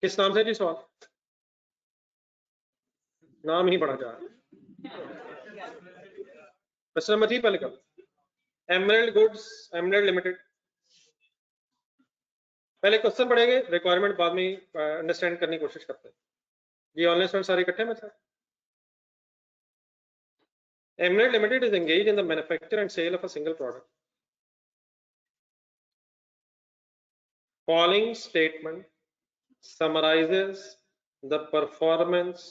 किस नाम से जी सवाल? नाम ही पढ़ा जा रहा। क्वेश्चन नंबर 3 पहले कर। एमरेल्ड गुड्स एमरेल्ड लिमिटेड, पहले क्वेश्चन पढ़ेंगे, रिक्वायरमेंट बाद में अंडरस्टैंड करने की कोशिश करते हैं। ये ऑनलाइन स्टूडेंट सारे इकट्ठे में sir. Emerald Limited is engaged in the manufacture and sale of a single product. Following statement summarizes the performance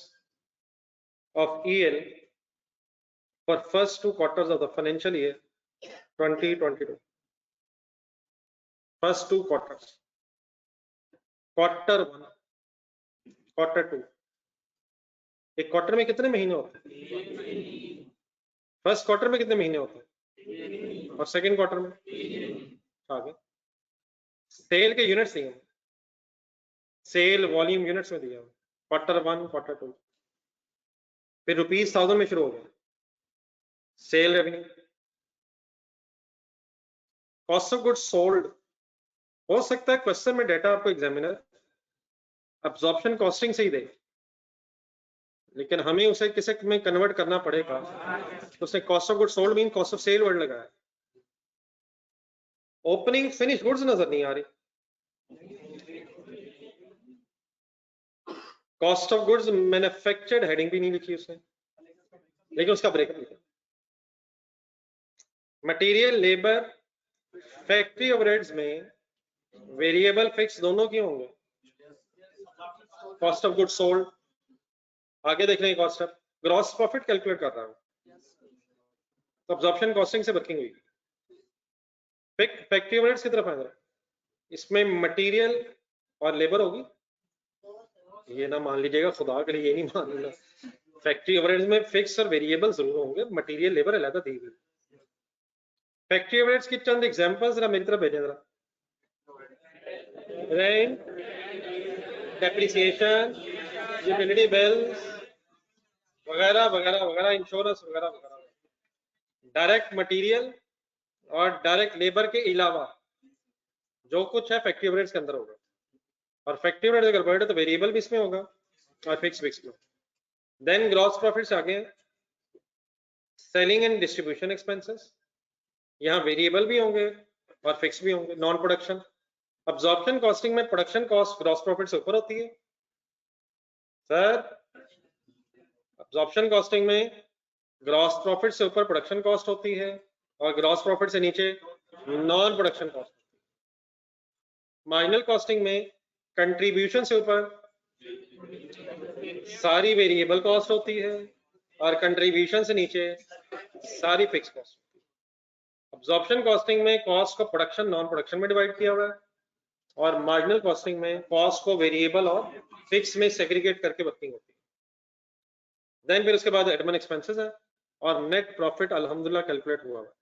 of EL for first 2 quarters of the financial year 2022. First 2 quarters. Quarter 1, Quarter 2. एक quarter में कितने महीने होते हैं? First quarter में कितने महीने होते हैं और सेकंड क्वार्टर में? आगे सेल के यूनिट्स दिए, सेल वॉल्यूम यूनिट्स में दिया, क्वार्टर 1 क्वार्टर 2, फिर ₹1000 में शुरू हो गया sale revenue. Cost of goods sold, हो सकता है क्वेश्चन में डेटा आपको एग्जामिनर अब्जॉर्प्शन कॉस्टिंग से ही दे, लेकिन हमें उसे किसे में कन्वर्ट करना पड़ेगा, तो उसने cost of goods sold mean cost of sale word लगाया। ओपनिंग फिनिश गुड्स नजर नहीं आ रही, cost of goods manufactured heading भी नहीं लिखी उसने, लेकिन उसका ब्रेकअप लिखा। मटेरियल लेबर फैक्ट्री ओवरहेड्स में वेरिएबल फिक्स दोनों क्यों होंगे? कॉस्ट ऑफ गुड्स सोल्ड, आगे देख रहे हैं cost of gross profit calculate कर रहा हूं, तो अब्जॉर्प्शन कॉस्टिंग से वर्किंग हुई। फैक्ट्री ओवरहेड्स की तरफ आएगा, इसमें मटेरियल और लेबर होगी, ये ना मान लीजिएगा खुदा के लिए, ये नहीं मान लेना। फैक्ट्री ओवरहेड्स में फिक्स और वेरिएबल जरूर होंगे, मटेरियल लेबर अलग दी हुई। फैक्ट्री ओवरहेड्स की चंद एग्जांपल्स जरा मेरी तरफ भेजें जरा। रेंट, डेप्रिसिएशन, यूटिलिटी बिल्स वगैरह वगैरह वगैरह, इंश्योरेंस वगैरह वगैरह। डायरेक्ट मटेरियल और डायरेक्ट लेबर के अलावा जो कुछ है फैक्ट्री ओवरहेड्स के अंदर होगा, और फैक्ट्री ओवरहेड्स अगर बढ़े तो वेरिएबल भी इसमें होगा और फिक्स भी इसमें। देन ग्रॉस प्रॉफिट्स आगे, सेलिंग एंड डिस्ट्रीब्यूशन एक्सपेंसेस, यहाँ वेरिएबल भी होंगे और फिक्स भी होंगे। नॉन प्रोडक्शन, अब्जॉर्प्शन कॉस्टिंग में प्रोडक्शन कॉस्ट ग्रॉस प्रॉफिट से ऊपर होती है सर। अब्जॉर्प्शन कॉस्टिंग में ग्रॉस प्रॉफिट से ऊपर प्रोडक्शन कॉस्ट होती है और ग्रॉस प्रॉफिट से नीचे non production cost. Marginal costing में कंट्रीब्यूशन से ऊपर सारी वेरिएबल कॉस्ट होती है और कंट्रीब्यूशन से नीचे सारी फिक्स कॉस्ट। अब्जॉर्प्शन कॉस्टिंग में कॉस्ट को प्रोडक्शन नॉन प्रोडक्शन में डिवाइड किया हुआ है, और मार्जिनल कॉस्टिंग में कॉस्ट को वेरिएबल और फिक्स में सेग्रीगेट करके वर्किंग होती है। देन फिर उसके बाद एडमिन एक्सपेंसेस है और नेट प्रॉफिट अल्हम्दुलिल्लाह कैलकुलेट हुआ है।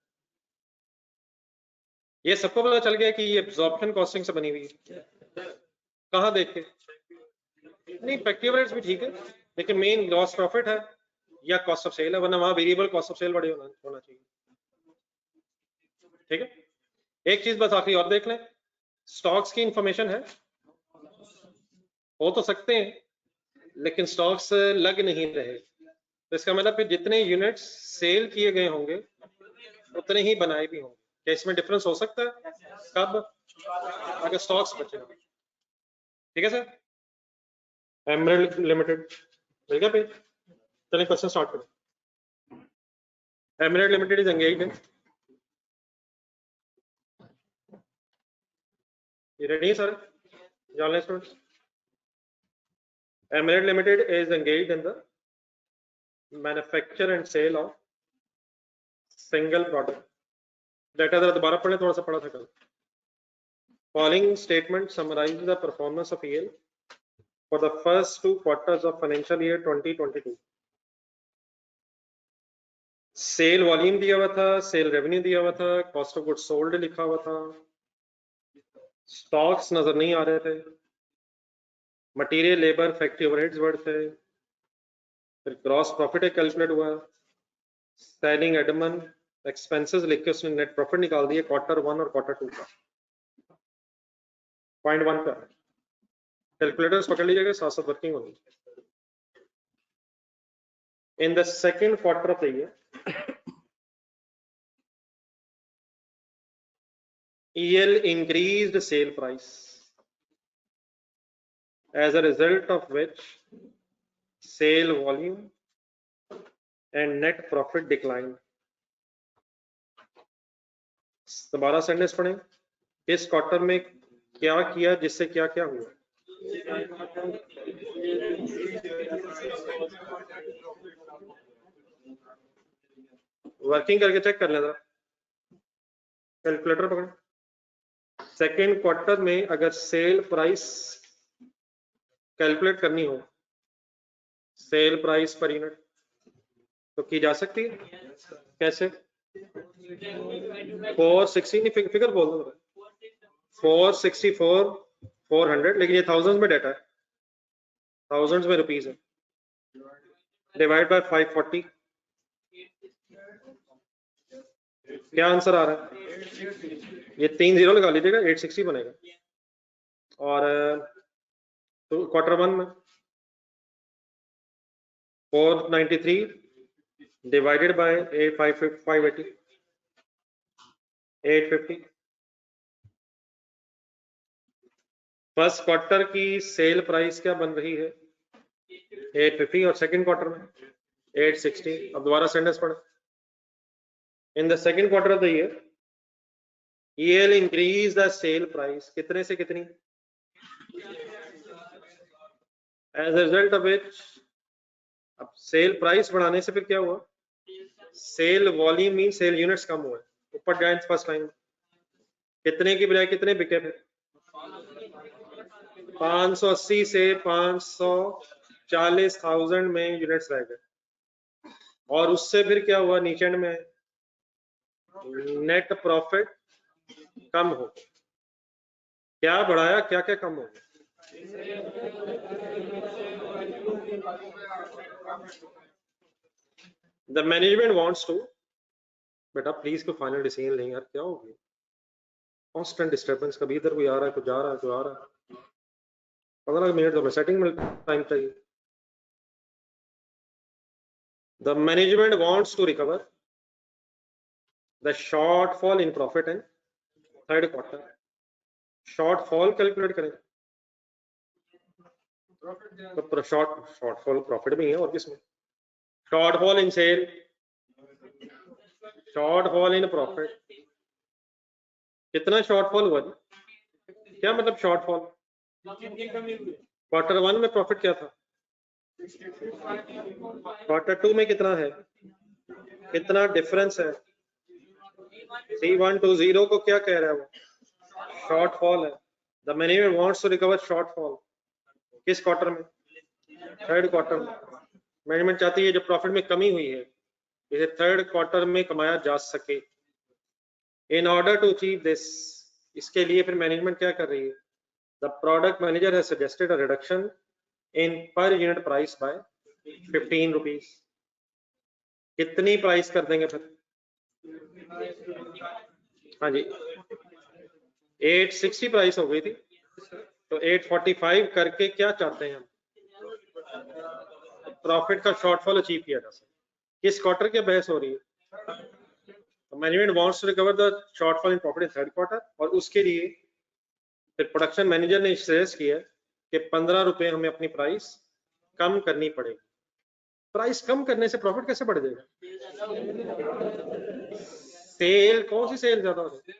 ये सबको पता चल गया कि ये एब्जॉर्प्शन कॉस्टिंग से बनी हुई है। कहाँ देखे? नहीं, फैक्ट्री ओवरहेड्स भी ठीक है, लेकिन मेन ग्रॉस प्रॉफिट है या कॉस्ट ऑफ सेल है, वरना वहां वेरिएबल कॉस्ट ऑफ सेल बड़े होना चाहिए। ठीक है, एक चीज बस आखिरी और देख लें, स्टॉक्स की इंफॉर्मेशन है, हो तो सकते हैं लेकिन स्टॉक्स लग नहीं रहे, तो इसका मतलब फिर जितने यूनिट्स सेल किए गए होंगे उतने ही बनाए भी होंगे। क्या इसमें डिफरेंस हो सकता है? कब? अगर स्टॉक्स बचे। ठीक है सर। एमरेल्ड लिमिटेड मिल गया पेज, चलिए क्वेश्चन स्टार्ट करें। Emerald limited is engaged in, ये रेडी है sir online students? Emerald Limited is engaged in the manufacture and sale of single product. Data जरा दोबारा पढ़े, थोड़ा सा पढ़ा था कल। Following statement summarizes the performance of EL for the first 2 quarters of financial year 2022. Sale volume दिया हुआ था, सेल रेवेन्यू दिया हुआ था, कॉस्ट ऑफ गुड्स सोल्ड लिखा हुआ था, स्टॉक्स नजर नहीं आ रहे थे, material labour factory overheads word थे, फिर ग्रॉस प्रॉफिट कैलकुलेट हुआ, सेलिंग एडमिन एक्सपेंसेस लिख के उसने नेट प्रॉफिट निकाल दिए क्वार्टर 1 और क्वार्टर 2 का। पॉइंट 1 पर कैलकुलेटर्स पकड़ लीजिएगा, साथ साथ वर्किंग होगी। In the second quarter of the year, EL increased sale price, as a result of which sale volume and net profit declined. दोबारा सेंटेंस पढ़ें, इस क्वार्टर में क्या किया जिससे क्या क्या हुआ। वर्किंग करके चेक कर लें जरा, कैलकुलेटर पकड़ें। सेकेंड क्वार्टर में अगर सेल प्राइस कैलकुलेट करनी हो, सेल प्राइस पर यूनिट, तो की जा सकती है। कैसे? 460 नहीं, फिगर बोल दो, 464 400, लेकिन ये थाउजेंड्स में डाटा है, थाउजेंड्स में रुपीस है, डिवाइड बाय 540, क्या आंसर आ रहा है? ये 3 जीरो लगा लीजिएगा, 860 बनेगा। और तो क्वार्टर वन में 493 डिवाइडेड बाय 580, 850। फर्स्ट क्वार्टर की सेल प्राइस क्या बन रही है? 850, और सेकंड क्वार्टर में 860। अब दोबारा सेंटेंस पढ़े। In the second quarter of the year EL increase the sale price, कितने से कितनी? As a result of which, अब सेल प्राइस बढ़ाने से फिर क्या हुआ? Sale volume mean sale units कम हुए, ऊपर जाए फर्स्ट टाइम, कितने की बजाय कितने बिके फिर? 580 से 540,000 में यूनिट्स रह गए, और उससे फिर क्या हुआ? नीचे एंड में नेट प्रॉफिट कम हो, क्या बढ़ाया, क्या क्या कम हो? द मैनेजमेंट वांट्स टू, बेटा प्लीज कोई फाइनल डिसीजन नहीं यार, क्या हो गया? कांस्टेंट डिस्टर्बेंस, कभी इधर कोई आ रहा है, कुछ जा रहा है, कोई आ रहा है। 15 मिनट तो सेटिंग में टाइम चाहिए। The management wants to recover the shortfall in profit in third quarter. Shortfall calculate करें तो शॉर्टफॉल प्रॉफिट में ही है, और किसमें? Shortfall in sale, shortfall in profit, कितना शॉर्टफॉल हुआ जी? क्या मतलब शॉर्टफॉल? क्वार्टर वन में प्रॉफिट क्या था? क्वार्टर टू में कितना है? कितना डिफरेंस है? 3120 को क्या कह रहा है वो? शॉर्टफॉल है। The management wants to recover shortfall, किस क्वार्टर में? थर्ड क्वार्टर में। मैनेजमेंट चाहती है जो प्रॉफिट में कमी हुई है, इसे थर्ड क्वार्टर में कमाया जा सके। In order to achieve this, इसके लिए फिर मैनेजमेंट क्या कर रही है? The product manager has suggested a reduction in per unit price by 15 rupees. कितनी प्राइस कर देंगे फिर? हाँ जी, 860 प्राइस हो गई थी, तो 845 करके क्या चाहते हैं हम? प्रॉफिट का शॉर्टफॉल अचीव किया जा सके। किस क्वार्टर की बहस हो रही है? Management wants to recover the shortfall in profit in third quarter, और उसके लिए फिर प्रोडक्शन मैनेजर ने सजेस्ट किया कि 15 रुपए हमें अपनी प्राइस कम करनी पड़ेगी। प्राइस कम करने से प्रॉफिट कैसे बढ़ जाएगा? सेल, कौन सी सेल ज्यादा हो जाएगी?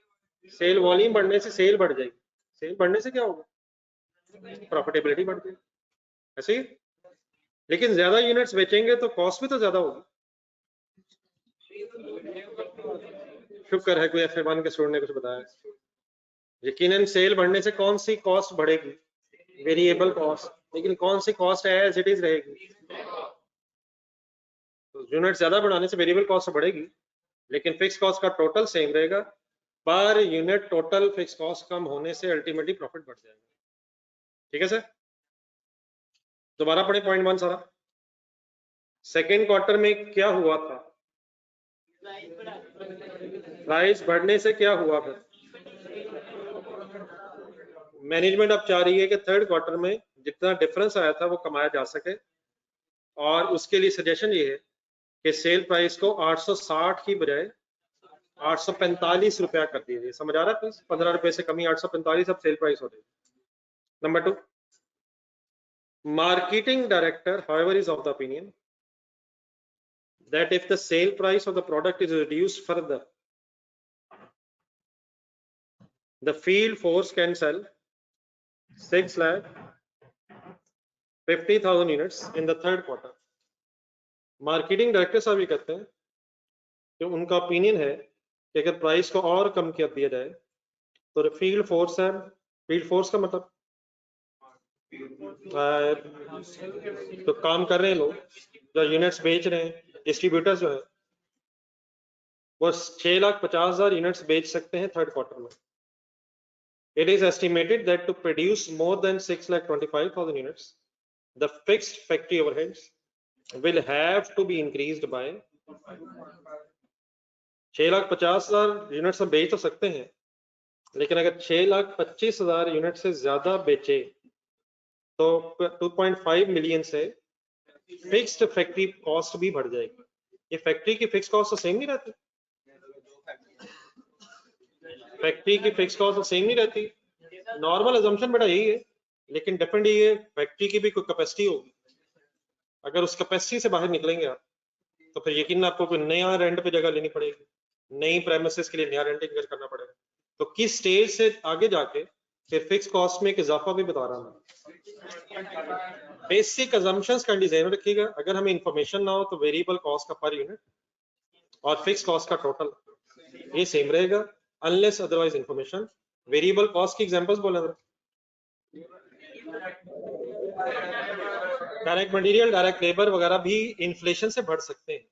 सेल वॉल्यूम बढ़ने से सेल बढ़ जाएगी, सेल बढ़ने से क्या होगा? प्रॉफिटेबिलिटी बढ़ जाएगी, ऐसे ही। लेकिन ज्यादा यूनिट्स बेचेंगे तो कॉस्ट भी तो ज्यादा होगी। शुक्र है कोई F1 के स्टूडेंट ने कुछ बताया। यकीनन सेल बढ़ने से कौन सी कॉस्ट बढ़ेगी? वेरिएबल कॉस्ट, लेकिन कौन सी कॉस्ट एज इट इज रहेगी? तो यूनिट ज्यादा बढ़ाने से वेरिएबल कॉस्ट बढ़ेगी, लेकिन फिक्स कॉस्ट का टोटल सेम रहेगा। Per unit total fix cost कम होने से अल्टीमेटली प्रॉफिट बढ़ जाएगा। ठीक है सर, दोबारा पढ़े पॉइंट 1 सारा। सेकेंड क्वार्टर में क्या हुआ था? प्राइस बढ़ने से क्या हुआ फिर? मैनेजमेंट अब चाह रही है कि थर्ड क्वार्टर में जितना डिफरेंस आया था वो कमाया जा सके, और उसके लिए सजेशन ये है कि सेल प्राइस को 860 की बजाय 845 रुपया कर दीजिए। समझ आ रहा है प्लीज? 15 रुपए से कमी 845 अब सेल प्राइस हो जाएगी। Number 2, marketing director however is of the opinion that if the sale price of the product is reduced further, the field force can sell 6,50,000 units in the third quarter. Marketing director साहब ये कहते हैं कि उनका opinion है कि अगर price को और कम कर दिया जाए तो फील्ड फोर्स है, फील्ड फोर्स का मतलब तो काम कर रहे हैं लोग जो यूनिट्स बेच रहे हैं, डिस्ट्रीब्यूटर्स जो है वो 6,50,000 यूनिट्स बेच सकते हैं थर्ड क्वार्टर में। It is estimated that to produce more than 6,25,000 units, the fixed factory overheads will have to be increased by 6,50,000 units हम बेच तो सकते हैं, लेकिन अगर 6,25,000 यूनिट से ज्यादा बेचे तो 2.5 मिलियन से फिक्स्ड फैक्ट्री कॉस्ट भी बढ़ जाएगी। ये फैक्ट्री की फिक्स कॉस्ट तो सेम नहीं रहती, फैक्ट्री की फिक्स कॉस्ट तो सेम नहीं रहती। नॉर्मल अजम्पशन बेटा यही है, लेकिन डिपेंड ये फैक्ट्री की भी कोई कैपेसिटी होगी। अगर उस कैपेसिटी से बाहर निकलेंगे आप तो फिर यकीन आपको कोई नया रेंट पे जगह लेनी पड़ेगी, नई प्रेमिसेस के लिए नया रेंट इंक्रीज करना पड़ेगा। तो किस स्टेज से आगे जाके फिर फिक्स कॉस्ट में एक इजाफा भी बता रहा हूँ। बेसिक अजम्पशंस का डिजाइन रखिएगा, अगर हमें इंफॉर्मेशन ना हो तो वेरिएबल कॉस्ट का पर यूनिट और फिक्स कॉस्ट का टोटल ये सेम रहेगा, unless otherwise information. Variable cost की एग्जांपल्स बोला था, डायरेक्ट मटेरियल, डायरेक्ट लेबर वगैरह भी इन्फ्लेशन से बढ़ सकते हैं।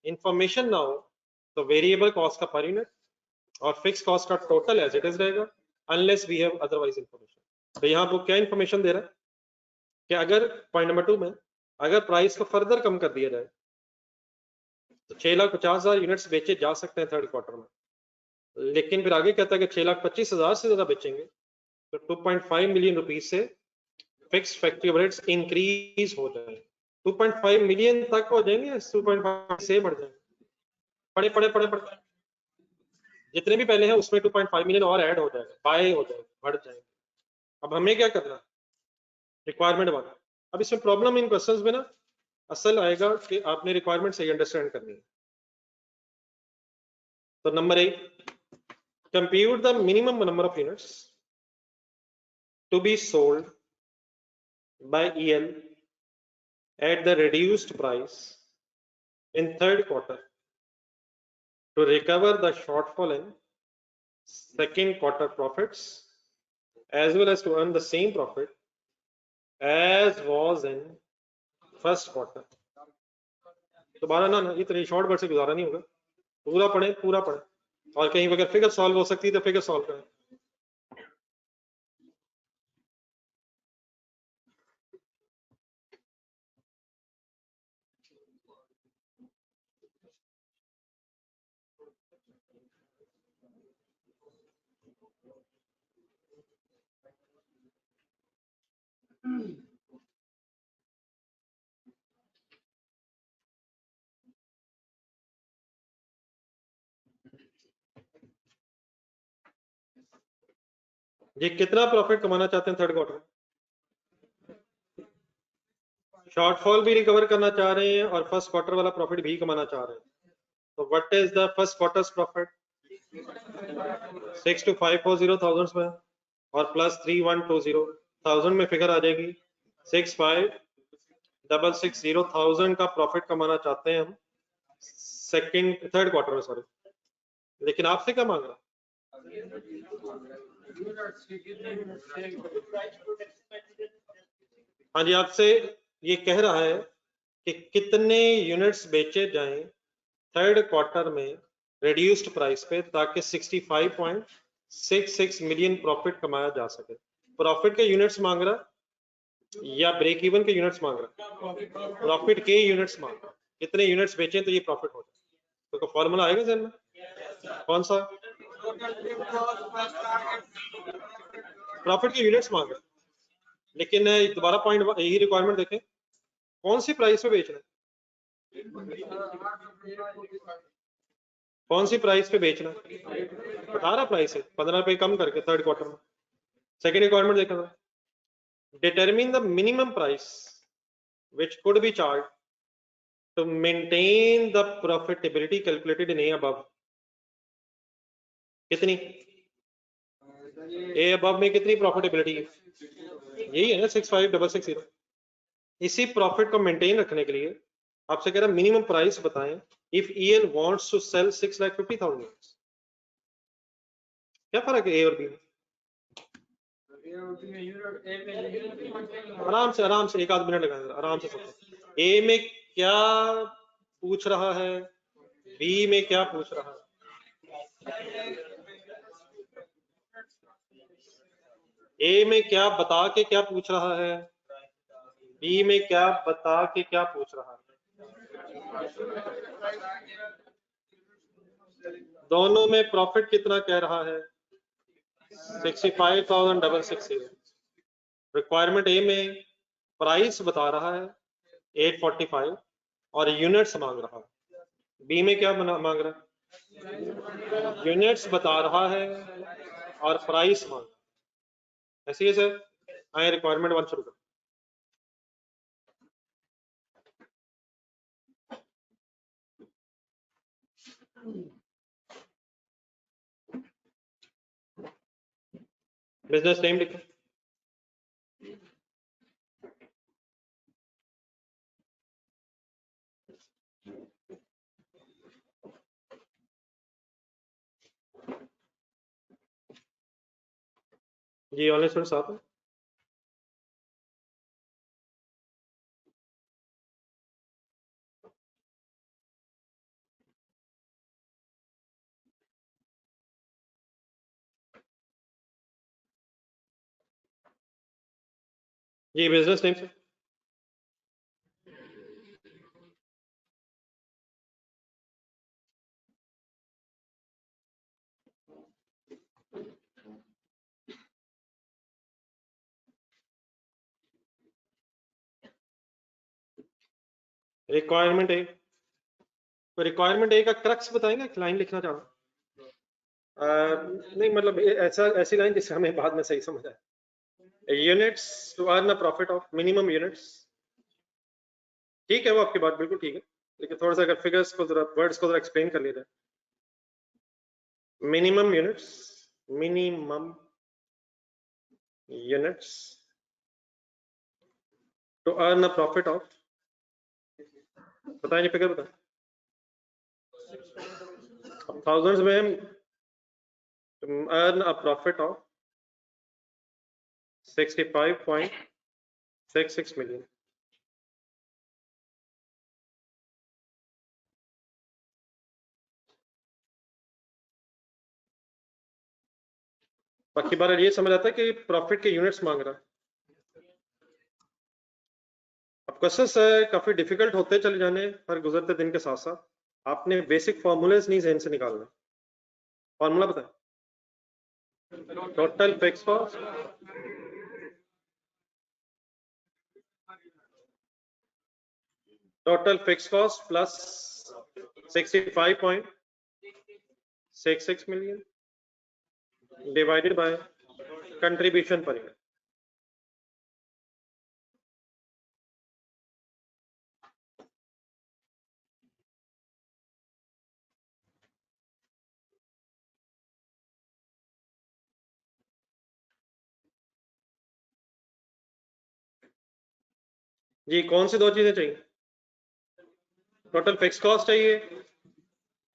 इंफॉर्मेशन ना हो तो वेरिएबल कॉस्ट का पर यूनिट और फिक्स कॉस्ट का टोटल एज इट इज रहेगा, unless we have otherwise information. तो यहाँ आपको क्या इंफॉर्मेशन दे रहा है कि अगर पॉइंट नंबर 2 में अगर प्राइस को फर्दर कम कर दिया जाए तो 6,50,000 यूनिट्स बेचे जा सकते हैं थर्ड क्वार्टर में, लेकिन फिर आगे कहता है कि 6,25,000 से ज्यादा बेचेंगे तो 2.5 मिलियन रुपीज से फिक्स फैक्ट्री ओवरहेड्स इंक्रीज हो जाएंगे। 2.5 मिलियन तक हो जाएंगे, 2.5 से बढ़ जाएंगे, पड़े पड़े पड़े पड़े जितने भी पहले हैं उसमें 2.5 मिलियन और ऐड हो जाएगा, बाय हो जाएगा, बढ़ जाएंगे। अब हमें क्या करना, रिक्वायरमेंट बना। अब इसमें प्रॉब्लम इन क्वेश्चंस में ना असल आएगा कि आपने रिक्वायरमेंट सही अंडरस्टैंड करनी है। तो number 1, compute the minimum number of units to be sold by EL at the reduced price in third quarter to recover the shortfall in second quarter profits as well as to earn the same profit as was in first quarter। दोबारा ना इतनी short word से गुजारा नहीं होगा, पूरा पढ़े पूरा पढ़े, और कहीं अगर फिगर सॉल्व हो सकती है तो फिगर सॉल्व करें। ये कितना प्रॉफिट कमाना चाहते हैं थर्ड क्वार्टर में? शॉर्टफॉल भी रिकवर करना चाह रहे हैं और फर्स्ट क्वार्टर वाला प्रॉफिट भी कमाना चाह रहे हैं। तो what is the first quarters profit? 6,254,000 में और प्लस 3,120,000 में फिगर आ जाएगी 6,566,000 का प्रॉफिट कमाना चाहते हैं हम थर्ड क्वार्टर में, सॉरी। लेकिन आपसे क्या मांग रहा? हाँ जी, आपसे ये कह रहा है कि कितने यूनिट्स बेचे जाएं थर्ड क्वार्टर में रिड्यूस्ड प्राइस पे ताकि 65.66 मिलियन प्रॉफिट कमाया जा सके। प्रॉफिट के यूनिट्स मांग रहा या ब्रेक इवन के यूनिट्स मांग रहा? प्रॉफिट के यूनिट्स मांग रहा। कितने यूनिट्स बेचे तो ये प्रॉफिट हो जाए। तो फॉर्मूला आएगा जहन में, कौन सा? प्रॉफिट की यूनिट्स मांग रहा है, लेकिन दोबारा पॉइंट यही रिक्वायरमेंट देखें, कौन सी प्राइस पे बेचना है, कौन सी प्राइस पे बेचना है, बता रहा प्राइस है 15 रुपए कम करके थर्ड क्वार्टर में। सेकेंड रिक्वायरमेंट देखा था, determine the minimum price which could be charged to maintain the profitability calculated in A above। कितनी A above में कितनी प्रॉफिटेबिलिटी है, यही है ना 65660। इसी प्रॉफिट को मेंटेन रखने के लिए आपसे कह रहा मिनिमम प्राइस बताएं if EL wants to sell 6,50,000 units। क्या फर्क है A और B में? आराम से एक आध मिनट लगाएंगे, आराम से सोचो। A में क्या पूछ रहा है, B में क्या पूछ रहा है? A में क्या बता के क्या पूछ रहा है, B में क्या बता के क्या पूछ रहा है? दोनों में प्रॉफिट कितना कह रहा है, 65,660। रिक्वायरमेंट A में प्राइस बता रहा है 845 और यूनिट्स मांग रहा है, B में क्या मांग रहा है, यूनिट्स बता रहा है और प्राइस मांग रहा है। ऐसे ही सर, आए रिक्वायरमेंट 1 शुरू करें। बिजनेस नेम लिखो, जी ऑनलाइन स्टूडेंट साथ है। जी बिजनेस नेम से रिक्वायरमेंट ए, तो रिक्वायरमेंट ए का क्रक्स बताएंगे, एक लाइन लिखना चाह रहा नहीं, मतलब ऐसी लाइन जिससे हमें बाद में सही समझ आए। Units to earn a profit of minimum units, ठीक है वो आपकी बात बिल्कुल ठीक है, लेकिन थोड़ा सा अगर फिगर्स को जरा वर्ड्स को जरा एक्सप्लेन कर लेते हैं। Minimum units to earn a profit of, बताएं फिगर बताएं। थाउजेंड्स में earn a profit of 65.66 million. बाकी बार ये समझ आता है कि प्रॉफिट के यूनिट्स मांग रहा है। अब क्वेश्चंस काफी डिफिकल्ट होते चले जाने हर गुजरते दिन के साथ साथ, आपने बेसिक फॉर्मूलेज नहीं जहन से निकालना। फॉर्मूला बताएं, total fix cost plus 65.66 million divided by contribution per unit. जी कौन सी दो चीजें चाहिए, टोटल फिक्स कॉस्ट चाहिए,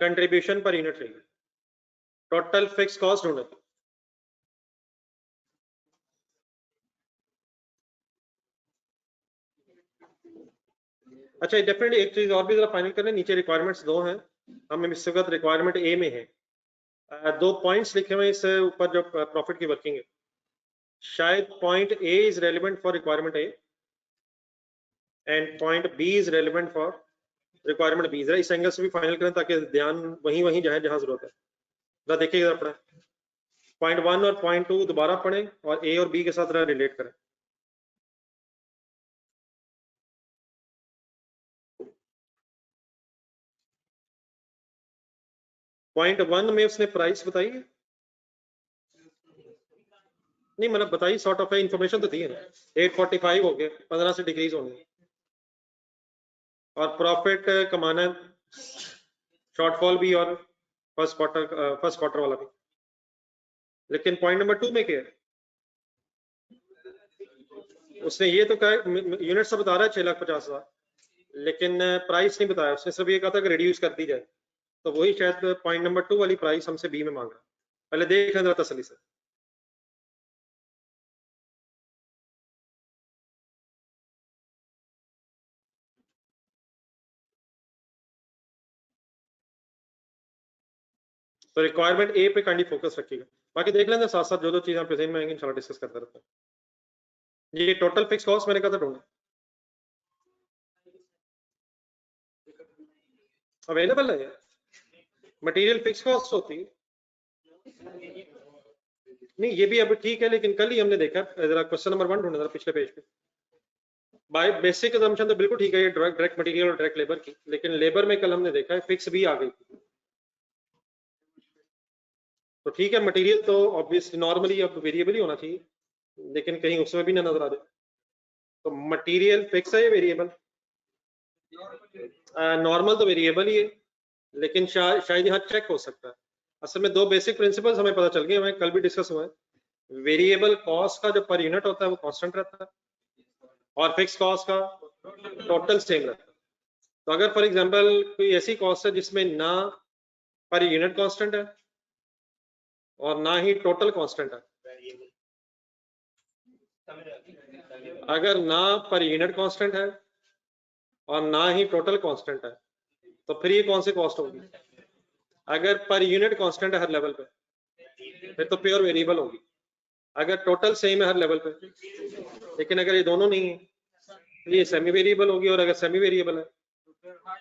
कंट्रीब्यूशन पर यूनिट चाहिए। टोटल फिक्स कॉस्ट ढूंढे, अच्छा डेफिनेटली एक चीज और भी जरा फाइनल करें, नीचे रिक्वायरमेंट्स दो हैं, हम इस वक्त रिक्वायरमेंट ए में है, दो पॉइंट्स लिखे हुए इससे ऊपर जो प्रॉफिट की वर्किंग है, शायद point A is relevant for requirement A and point B is relevant for requirement B. जरा इस एंगल से भी फाइनल करें ताकि ध्यान वहीं जाए जहां जरूरत है। जरा देखिएगा अपना पॉइंट 1 और पॉइंट 2 दोबारा पढ़ें और ए और बी के साथ रिलेट करें। पॉइंट 1 में उसने प्राइस बताई नहीं, मतलब बताई सॉर्ट ऑफ इंफॉर्मेशन तो दी है ना, 845 हो गए, 15 से डिक्रीज होंगे और प्रॉफिट कमाना है, शॉर्टफॉल भी और फर्स्ट क्वार्टर वाला भी। लेकिन पॉइंट नंबर 2 में क्या है, उसने ये तो कहा यूनिट से बता रहा है 6,50,000, लेकिन प्राइस नहीं बताया, उसने सिर्फ ये कहा था कि रिड्यूस कर दी जाए। तो वही शायद पॉइंट नंबर 2 वाली प्राइस हमसे बी में मांग रहा है। पहले देख लें जरा तसल्ली से। तो रिक्वायरमेंट ए पे काइंडली फोकस रखिएगा, बाकी देख लेंगे साथ साथ जो जो चीजें प्रेजेंट में आएंगी इंशाल्लाह डिस्कस करते रहते हैं। ये टोटल फिक्स कॉस्ट मैंने कहा था ढूंढना अवेलेबल है, मटेरियल फिक्स कॉस्ट होती है नहीं, ये भी अब ठीक है, लेकिन कल ही हमने देखा, जरा क्वेश्चन नंबर 1 ढूंढना जरा पिछले पेज पे। बाय बेसिक असम्पशन तो बिल्कुल ठीक है, ये डायरेक्ट मटेरियल और डायरेक्ट लेबर की, लेकिन लेबर में कल हमने देखा है फिक्स भी आ गई। तो ठीक है, मटेरियल तो ऑब्वियसली नॉर्मली अब वेरिएबल ही होना चाहिए, लेकिन कहीं उसमें भी ना नजर आ जाए। तो मटेरियल फिक्स है या वेरिएबल? नॉर्मल तो वेरिएबल ही है, लेकिन शायद यहाँ चेक हो सकता है। असल में दो बेसिक प्रिंसिपल्स हमें पता चल गए, हमें कल भी डिस्कस हुआ है। वेरिएबल कॉस्ट का जो पर यूनिट होता है वो कांस्टेंट रहता है और फिक्स कॉस्ट का टोटल सेम रहता है। तो अगर फॉर एग्जांपल कोई ऐसी कॉस्ट है जिसमें ना पर यूनिट कांस्टेंट है और ना ही टोटल कांस्टेंट है, अगर ना पर यूनिट कांस्टेंट है और ना ही टोटल कांस्टेंट है, तो फिर ये कौन सी कॉस्ट होगी? अगर पर यूनिट कांस्टेंट है हर लेवल पे, फिर तो प्योर वेरिएबल होगी। अगर टोटल सेम है हर लेवल पे, लेकिन अगर ये दोनों नहीं है तो ये सेमी वेरिएबल होगी, और अगर सेमी वेरिएबल है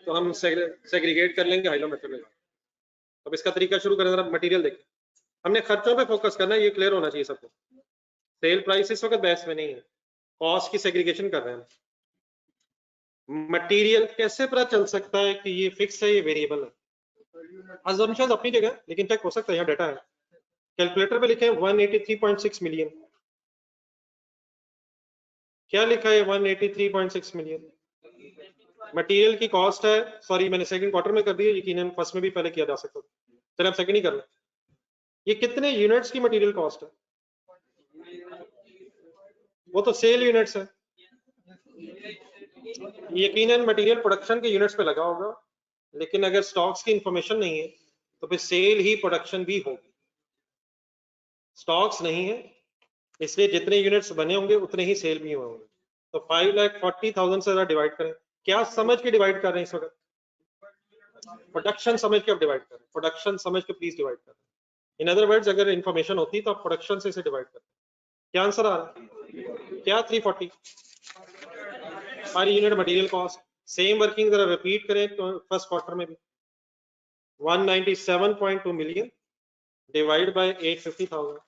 तो हम सेग्रीगेट कर लेंगे हाइलो मेथड में। अब इसका तरीका शुरू करें, जरा मटेरियल देखें। हमने खर्चों पे फोकस करना है, ये क्लियर होना चाहिए सबको। सेल प्राइस इस वक्त बेस में नहीं है, कॉस्ट की सेग्रीगेशन कर रहे हैं। मटेरियल कैसे पता चल सकता है कि ये फिक्स है ये वेरिएबल है? असम्पशन अपनी जगह, लेकिन चेक हो सकता है, यहाँ डाटा है। कैलकुलेटर पे लिखे 183.6 मिलियन। क्या लिखा है 183.6 मिलियन? मटेरियल की कॉस्ट है, सॉरी मैंने सेकंड क्वार्टर में कर दी है, यकीनन फर्स्ट में भी पहले किया जा सकता था, चलिए आप सेकंड ही कर लें। ये कितने यूनिट्स की मटेरियल कॉस्ट है? वो तो सेल यूनिट्स है, यकीनन मटेरियल प्रोडक्शन के यूनिट्स पे लगा होगा, लेकिन अगर स्टॉक्स की इंफॉर्मेशन नहीं है तो फिर सेल ही प्रोडक्शन भी होगी। स्टॉक्स नहीं है, इसलिए जितने यूनिट्स बने होंगे उतने ही सेल भी होंगे। तो 5,40,000 से डिवाइड करें। क्या समझ के डिवाइड कर रहे हैं इस वक्त? प्रोडक्शन समझ के आप डिवाइड करें, प्रोडक्शन समझ के प्लीज डिवाइड करें। इन अदर वर्ड्स अगर इंफॉर्मेशन होती तो आप प्रोडक्शन से इसे डिवाइड करें। क्या आंसर आ रहा है? क्या 340 per unit material cost. Same working जरा रिपीट करें तो फर्स्ट क्वार्टर में भी 197.2 मिलियन डिवाइड बाय 850,000,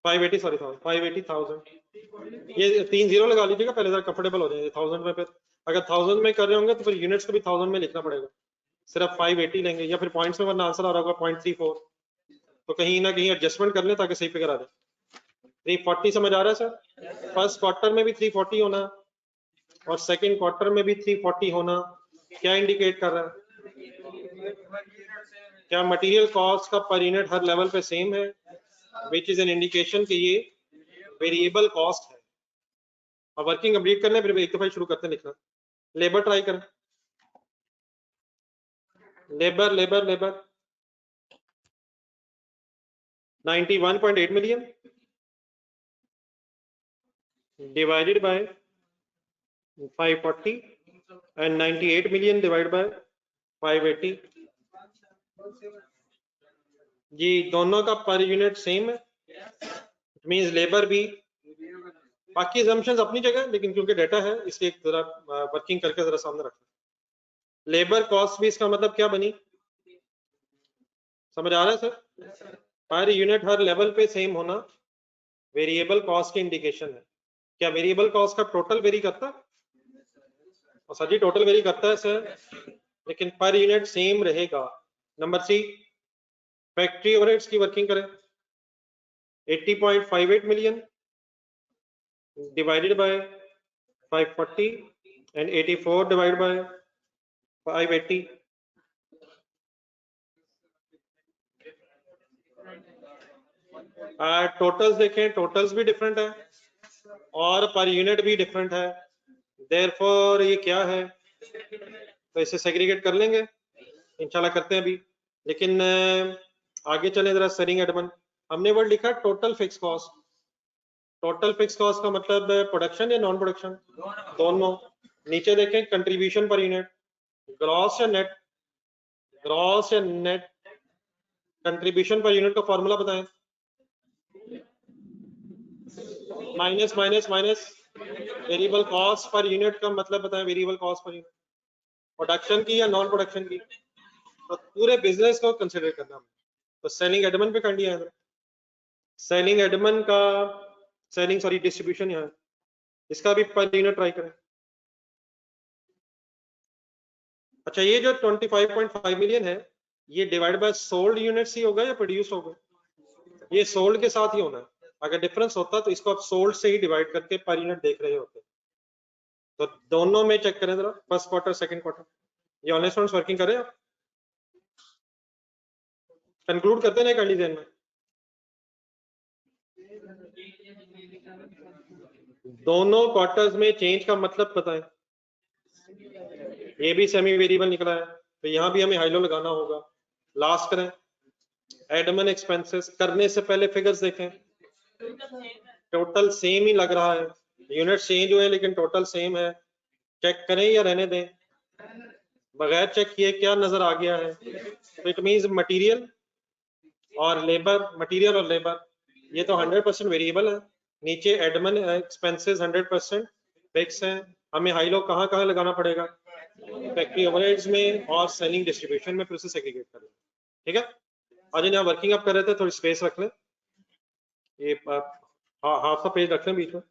580,000। ये 3 जीरो लगा लीजिएगा पहले, जरा कंफर्टेबल हो जाएंगे 1000 में। फिर अगर 1000 में कर रहे होंगे तो फिर यूनिट्स को भी 1000 में लिखना पड़ेगा, सिर्फ 580 लेंगे, या फिर पॉइंट्स में वरना आंसर आ रहा होगा 0.34। तो कहीं ना कहीं एडजस्टमेंट कर लें ताकि सही फिगर आ जाए। 340 समझ आ रहा है सर? फर्स्ट क्वार्टर में भी 340 होना और सेकंड क्वार्टर में भी 340 होना क्या इंडिकेट कर रहा है? क्या मटेरियल कॉस्ट का पर यूनिट हर लेवल पे सेम है, विच इज एन इंडिकेशन कि ये वेरिएबल कॉस्ट है। और वर्किंग कंप्लीट कर लें, फिर एक दफा शुरू करते हैं लिखना। लेबर ट्राई करें, labour labour labour 91.8 million divided by 540 and 98 million divided by 580। जी दोनों का पर यूनिट सेम है, इट मींस लेबर भी, बाकी assumptions अपनी जगह, लेकिन क्योंकि डाटा है इसलिए जरा वर्किंग करके जरा सामने रखना। लेबर कॉस्ट भी इसका मतलब क्या बनी? समझ आ रहा है सर? पर यूनिट हर लेवल पे सेम होना वेरिएबल कॉस्ट की इंडिकेशन है। क्या वेरिएबल कॉस्ट का टोटल वेरी करता है? और सर जी टोटल वेरी करता है सर, लेकिन पर यूनिट सेम रहेगा। नंबर सी, फैक्ट्री ओवरहेड्स की वर्किंग करें 80.58 million divided by 540 and 84 divided by 580. Totals देखें, टोटल्स भी डिफरेंट है और पर यूनिट भी डिफरेंट है, देयरफॉर ये क्या है, तो इसे सेग्रीगेट कर लेंगे, इंशाल्लाह करते हैं अभी। लेकिन आगे चले जरा। सेलिंग एडमन हमने वर्ड लिखा total fix cost. Total fix cost का मतलब प्रोडक्शन या नॉन प्रोडक्शन? दोनों। नीचे देखें कंट्रीब्यूशन पर यूनिट, ग्रॉस या नेट? ग्रॉस या नेट? कंट्रीब्यूशन पर यूनिट का फॉर्मूला बताएं। Minus minus minus variable cost per unit का मतलब बताएं। Variable cost per unit production की या नॉन प्रोडक्शन की? तो पूरे बिजनेस को कंसिडर करना। तो सेलिंग एडमन पे कर लिया है। सेलिंग एडमन का सेलिंग सॉरी डिस्ट्रीब्यूशन यहाँ, इसका भी पर यूनिट ट्राई करें। अच्छा, ये जो 25.5 मिलियन है ये डिवाइड बाय सोल्ड यूनिट्स ही होगा या प्रोड्यूस होगा? ये सोल्ड के साथ ही होना है। अगर डिफरेंस होता तो इसको आप सोल्ड से ही डिवाइड करके पर यूनिट देख रहे होते। तो दोनों में चेक करें जरा, फर्स्ट क्वार्टर सेकंड क्वार्टर। ये ऑनलाइन स्टूडेंट्स वर्किंग करें आप? कंक्लूड करते हैं कंडीशन में। दोनों क्वार्टर्स में चेंज का मतलब बताएं। ये भी सेमी वेरिएबल निकला है तो यहाँ भी हमें हाईलो लगाना होगा। लास्ट करें एडमिन एक्सपेंसेस, करने से पहले फिगर्स देखें, टोटल सेम ही लग रहा है, यूनिट चेंज हुए लेकिन टोटल सेम है। चेक करें या रहने दें? बगैर चेक किए क्या नजर आ गया है? तो इट मींस मटेरियल और लेबर, मटेरियल और लेबर ये तो 100% वेरिएबल है। नीचे एडमिन एक्सपेंसेस 100% फिक्स है। हमें हाई लो कहाँ कहाँ लगाना पड़ेगा? फैक्ट्री ओवरहेड्स में और सेलिंग डिस्ट्रीब्यूशन में, फिर से सेग्रीगेट करें। ठीक है, आज यहाँ वर्किंग अप कर रहे थे, थोड़ी स्पेस रख लें। ये हाफ का पेज रख लें बीच में,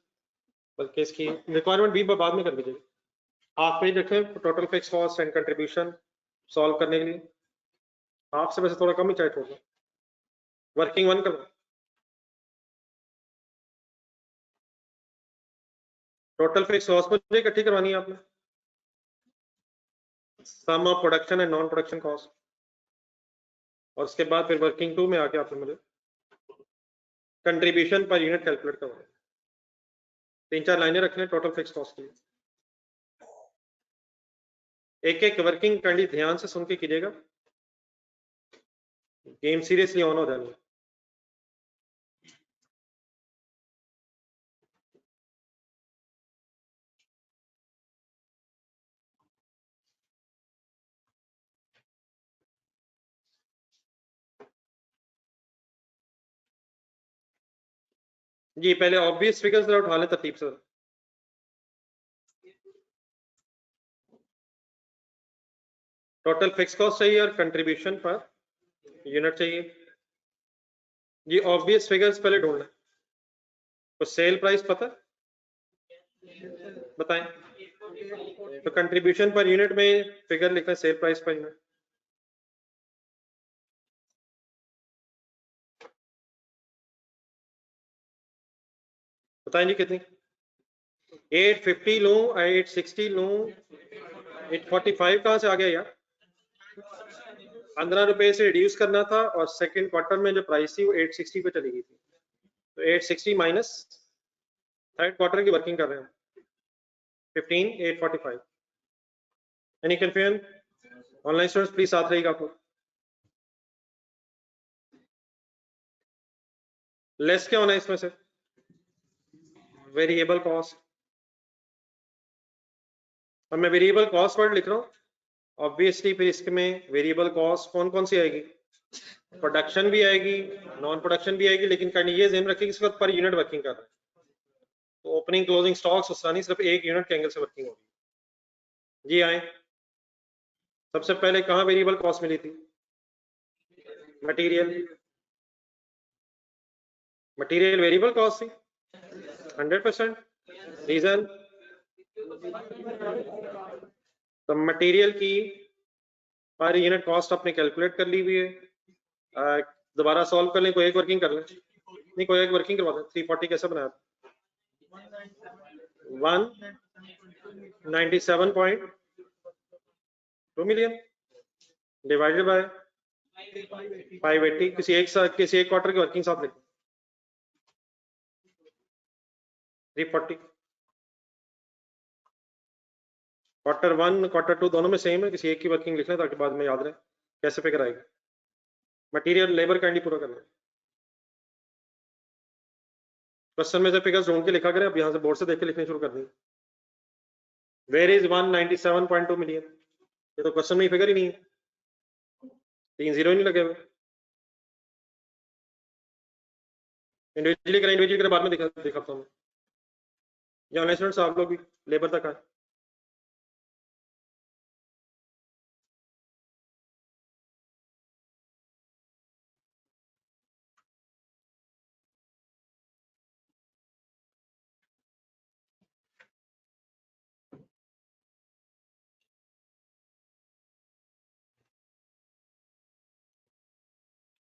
बल्कि इसकी रिक्वायरमेंट भी बाद में कर दीजिएगा। हाफ पेज रखें total fix cost and contribution solve करने के लिए। हाफ से वैसे थोड़ा कम ही चाहिए टोटल। वर्किंग वन करना, टोटल फिक्स कॉस्ट मुझे इकट्ठी करवानी है आपने, sum of production and non production cost, और उसके बाद फिर वर्किंग टू में आके आपने मुझे कंट्रीब्यूशन पर यूनिट कैलकुलेट करवाना। 3-4 लाइनें रख लें टोटल फिक्स कॉस्ट की। एक एक वर्किंग कंडी ध्यान से सुन के कीजिएगा, गेम सीरियसली ऑन हो जानी है। जी पहले ऑब्वियस फिगर्स जरा उठा लें तरतीब से। टोटल फिक्स कॉस्ट चाहिए और कंट्रीब्यूशन पर यूनिट चाहिए। ये ऑब्वियस फिगर्स पहले ढूंढ लें। तो सेल प्राइस पता बताएं, तो कंट्रीब्यूशन पर यूनिट में फिगर लिखना है सेल प्राइस पर यूनिट। बताएं जी कितनी? 850 लूं, 860 लूं, 845 कहां से आ गया यार? 15 रुपए से रिड्यूस करना था और सेकंड क्वार्टर में जो प्राइस थी वो 860 पे चली गई थी। तो 860 माइनस थर्ड क्वार्टर की वर्किंग कर रहे हैं 15,845। Any confusion? Online students please साथ रहिएगा। आपको लेस क्या होना है इसमें से? Variable cost. अब मैं वेरिएबल कॉस्ट वर्ड लिख रहा हूँ, ऑब्वियसली फिर इसमें वेरिएबल कॉस्ट कौन कौन सी आएगी? प्रोडक्शन भी आएगी, नॉन प्रोडक्शन भी आएगी, लेकिन करनी ये ध्यान रखिए इस वक्त पर यूनिट वर्किंग कर रहा है। तो ओपनिंग क्लोजिंग स्टॉक्स उसरानी सिर्फ एक यूनिट के एंगल से वर्किंग होगी। जी आए। सबसे पहले कहाँ वेरिएबल कॉस्ट मिली थी? मटेरियल वेरिएबल कॉस्ट थी 100%। रीजन, तो मटेरियल की पर यूनिट कॉस्ट आपने कैलकुलेट कर ली हुई है। दोबारा सॉल्व कर लें, कोई एक वर्किंग कर लें, नहीं कोई एक वर्किंग करवा दें। 340 कैसे बनाया? 197.2 मिलियन डिवाइडेड बाय 580। किसी एक क्वार्टर की वर्किंग साथ लिखें 340। क्वार्टर 1 क्वार्टर 2 दोनों में सेम है, किसी एक की वर्किंग लिख लें ताकि बाद में याद रहे कैसे फिगर आएगी। मटेरियल लेबर काइंडली पूरा करना है। क्वेश्चन में से फिगर्स ढूंढ के लिखा करें, अब यहाँ से बोर्ड से देख के लिखने शुरू कर दें। Where is 197.2 million? ये तो क्वेश्चन में फिगर ही नहीं है, 3 जीरो ही नहीं लगे हुए। इंडिविजुअली करें बाद में दिखाता हूँ। या स्टूडेंट्स आप लोग भी लेबर तक आए।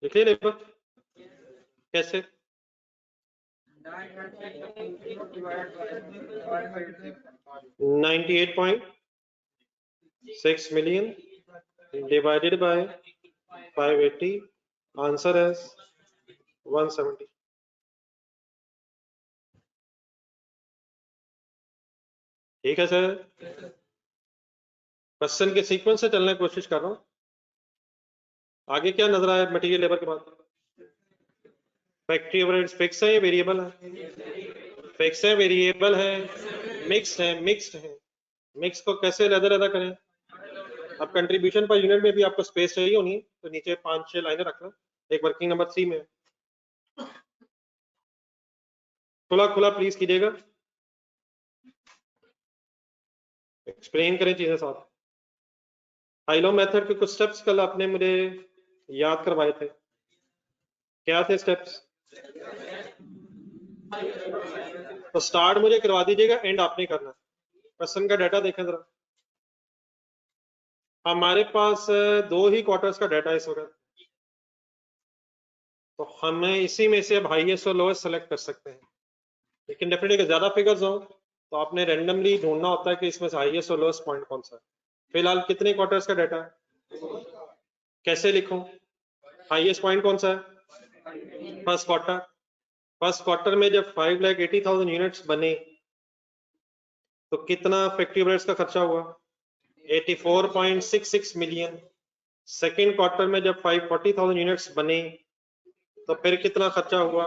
लिखिए लेबर कैसे? 98.6 million divided by 580, answer is 170। ठीक है सर, क्वेश्चन के सीक्वेंस से चलने की कोशिश कर रहा हूँ। आगे क्या नजर आया मटेरियल लेबर के बाद? फैक्ट्री ओवरहेड्स फिक्स है या वेरिएबल है? फिक्स है, वेरिएबल है, मिक्स्ड है। मिक्स को कैसे अलग करें? अब कंट्रीब्यूशन पर यूनिट में भी आपको स्पेस चाहिए होनी है, तो नीचे 5-6 लाइनें रखना। एक वर्किंग नंबर 3 में खुला प्लीज कीजिएगा, एक्सप्लेन करें चीजें साथ। हाइलो मेथड के कुछ स्टेप्स कल आपने मुझे याद करवाए थे, क्या थे स्टेप्स? तो स्टार्ट मुझे करवा दीजिएगा, एंड आपने करना। क्वेश्चन का डाटा देखें जरा। हमारे पास 2 ही क्वार्टर्स का डाटा इस वक्त, तो हमें इसी में से अब हाईएस्ट और लोएस्ट सेलेक्ट कर सकते हैं। लेकिन डेफिनेटली ज्यादा फिगर्स हो तो आपने रैंडमली ढूंढना होता है कि इसमें से हाईएस्ट और लोएस्ट पॉइंट कौन सा है। फिलहाल कितने क्वार्टर्स का डाटा है, कैसे लिखूं? हाईएस्ट पॉइंट कौन सा है? फर्स्ट क्वार्टर में जब 5,80,000 यूनिट्स बने तो कितना फैक्ट्री ओवरहेड्स का खर्चा हुआ? 84.66 मिलियन। सेकेंड क्वार्टर में जब 540,000 यूनिट्स बने तो फिर कितना खर्चा हुआ?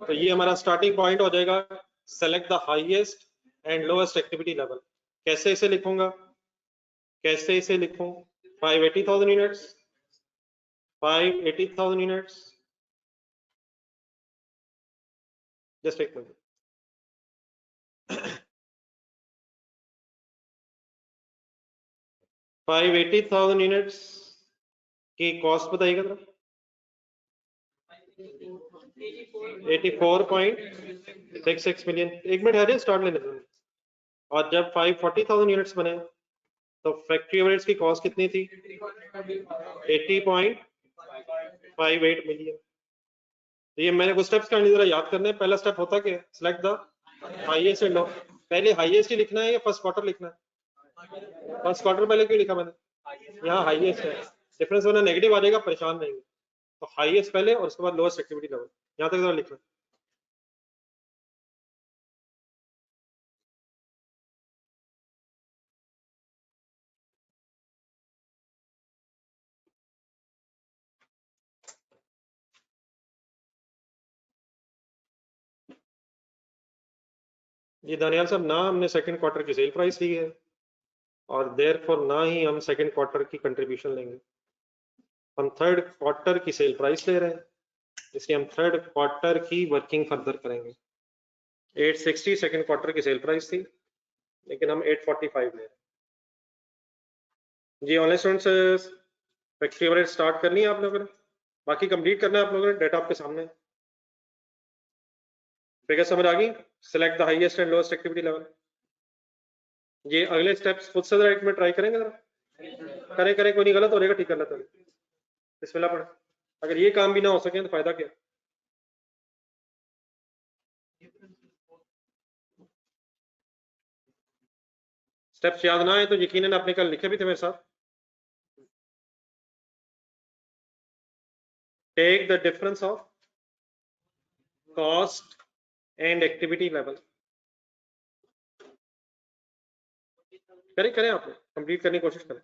तो ये हमारा स्टार्टिंग पॉइंट हो जाएगा। Select the highest and lowest activity level. कैसे इसे लिखूंगा? 580,000 यूनिट्स, 580,000 यूनिट्स, जस्ट एक मिनट। 580,000 यूनिट्स की कॉस्ट बताइएगा जरा। 84.66 मिलियन। एक मिनट है, स्टार्ट लेने दो। और जब 540,000 यूनिट्स बने तो फैक्ट्री ओवरहेड्स की कॉस्ट कितनी थी? 80.58 मिलियन। तो ये मैंने कुछ स्टेप्स करने जरा याद करने। पहला स्टेप होता क्या? Select the highest and low. पहले हाईएस्ट ही लिखना है या फर्स्ट क्वार्टर लिखना है? फर्स्ट क्वार्टर पहले क्यों लिखा मैंने? यहाँ हाईएस्ट है, डिफरेंस वरना नेगेटिव आ जाएगा, परेशान रहेंगे। तो हाईएस्ट पहले और उसके बाद लोएस्ट एक्टिविटी लेवल, यहाँ तक जरा लिखना। ये दानियाल साहब, ना हमने सेकंड क्वार्टर की सेल प्राइस ली है और देयरफॉर ना ही हम सेकंड क्वार्टर की कंट्रीब्यूशन लेंगे। हम थर्ड क्वार्टर की सेल प्राइस ले रहे हैं, इसलिए हम थर्ड क्वार्टर की वर्किंग फर्दर करेंगे। 860 सेकंड क्वार्टर की सेल प्राइस थी, लेकिन हम 845 ले रहे हैं। जी online students, factory overhead start करनी है आप लोगों ने? बाकी कंप्लीट करना है आप लोगों ने, डेटा आपके सामने। फिगर समझ आ गई? Select the highest and lowest activity level. ये अगले स्टेप्स खुद से राइट में ट्राई करेंगे जरा, करें कोई नहीं गलत हो रहेगा, ठीक कर लेते हैं। बिस्मिल्लाह पढ़े। अगर ये काम भी ना हो सके तो फायदा क्या? स्टेप्स याद ना आए तो यकीनन आपने कल लिखे भी थे मेरे साथ। Take the difference of cost and activity level. करें आप कंप्लीट करने की कोशिश करें।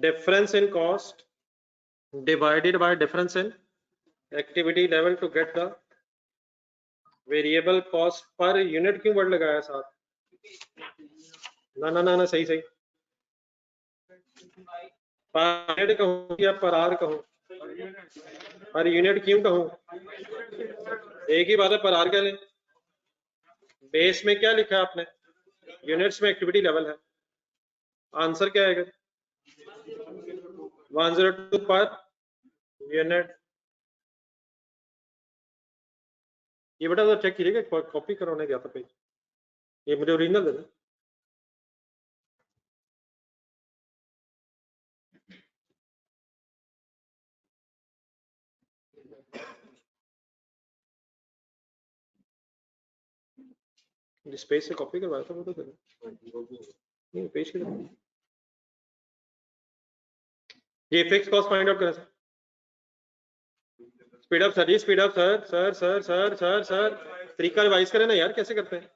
Difference in cost divided by difference in activity level to get the variable cost per unit। क्यों वर्ड लगाया साथ? ना सही पर यूनिट कहूं या पर आर कहूं? पर यूनिट क्यों कहूं? एक ही बात है, पर आर क्या लें? बेस में क्या लिखा है आपने? यूनिट्स में एक्टिविटी लेवल है। आंसर क्या आएगा? 102 पर यूनिट। ये बेटा तो चेक कीजिएगा, कॉपी करवाने गया था पेज, ये मुझे ओरिजिनल देना। जिस पेज से कॉपी करवाया था वो तो देना, नहीं पेज की तरफ। ये फिक्स कॉस्ट फाइंड आउट करें सर। स्पीड अप सर जी, स्पीड अप सर। सर तरीका रिवाइज करें ना यार, कैसे करते हैं?